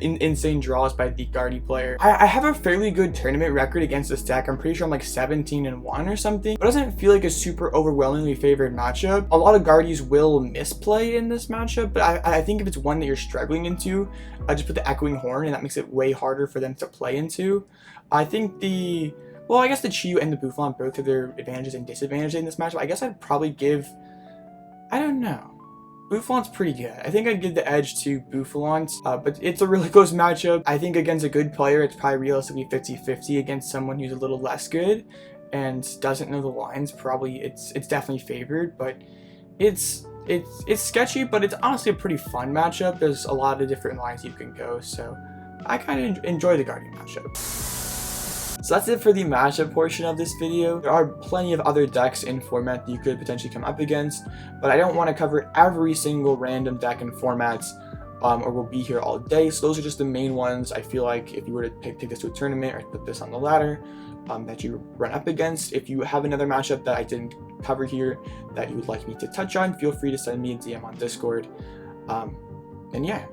insane draws by the Guardy player. I have a fairly good tournament record against this deck. I'm pretty sure I'm like 17-1 or something. It doesn't feel like a super overwhelmingly favored matchup. A lot of Guardies will misplay in this matchup, but I think if it's one that you're struggling into, just put the Echoing Horn, and that makes it way harder for them to play into. I think I guess the Chiyu and the Bouffalant both have their advantages and disadvantages in this matchup. I guess I'd probably give, I don't know. Bouffalant's pretty good. I think I'd give the edge to Bouffalant, but it's a really close matchup. I think against a good player, it's probably realistically 50-50. Against someone who's a little less good and doesn't know the lines, probably it's definitely favored, but it's sketchy, but it's honestly a pretty fun matchup. There's a lot of different lines you can go, so I kind of enjoy the Guardian matchup. So that's it for the matchup portion of this video. There are plenty of other decks in format that you could potentially come up against, but I don't want to cover every single random deck in formats, or we'll be here all day. So those are just the main ones I feel like if you were to take this to a tournament or put this on the ladder, that you run up against. If you have another matchup that I didn't cover here that you would like me to touch on, feel free to send me a DM on Discord. And yeah,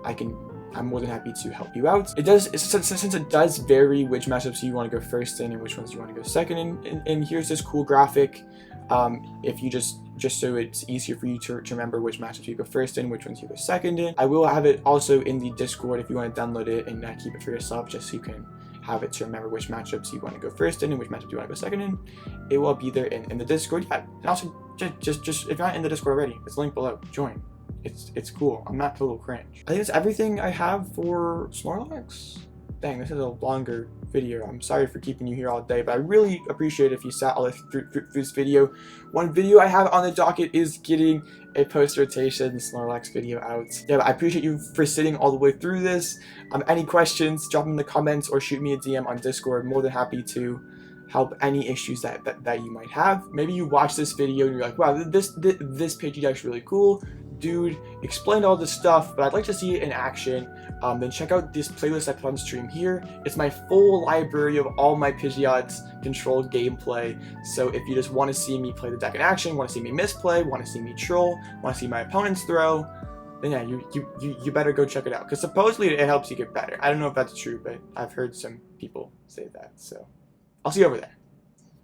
I'm more than happy to help you out. Since it does vary which matchups you want to go first in and which ones you want to go second in, and here's this cool graphic. If you just so it's easier for you to remember which matchups you go first in, which ones you go second in. I will have it also in the Discord if you want to download it and keep it for yourself, just so you can have it to remember which matchups you want to go first in and which matchups you want to go second in. It will be there in the Discord. Yeah, and also just if you're not in the Discord already, it's linked below. Join. It's cool. I'm not total cringe. I think that's everything I have for Snorlax. Dang, this is a longer video. I'm sorry for keeping you here all day, but I really appreciate it if you sat all the through this video. One video I have on the docket is getting a post-rotation Snorlax video out. Yeah, but I appreciate you for sitting all the way through this. Any questions, drop them in the comments or shoot me a DM on Discord. More than happy to help any issues that you might have. Maybe you watch this video and you're like, wow, this Pidgey deck's really cool. Dude explained all this stuff, but I'd like to see it in action. Then check out this playlist I put on stream here. It's my full library of all my Pidgeot's controlled gameplay. So if you just want to see me play the deck in action, want to see me misplay, want to see me troll, want to see my opponents throw, then yeah, you better go check it out, because supposedly it helps you get better. I don't know if that's true, but I've heard some people say that. So I'll see you over there.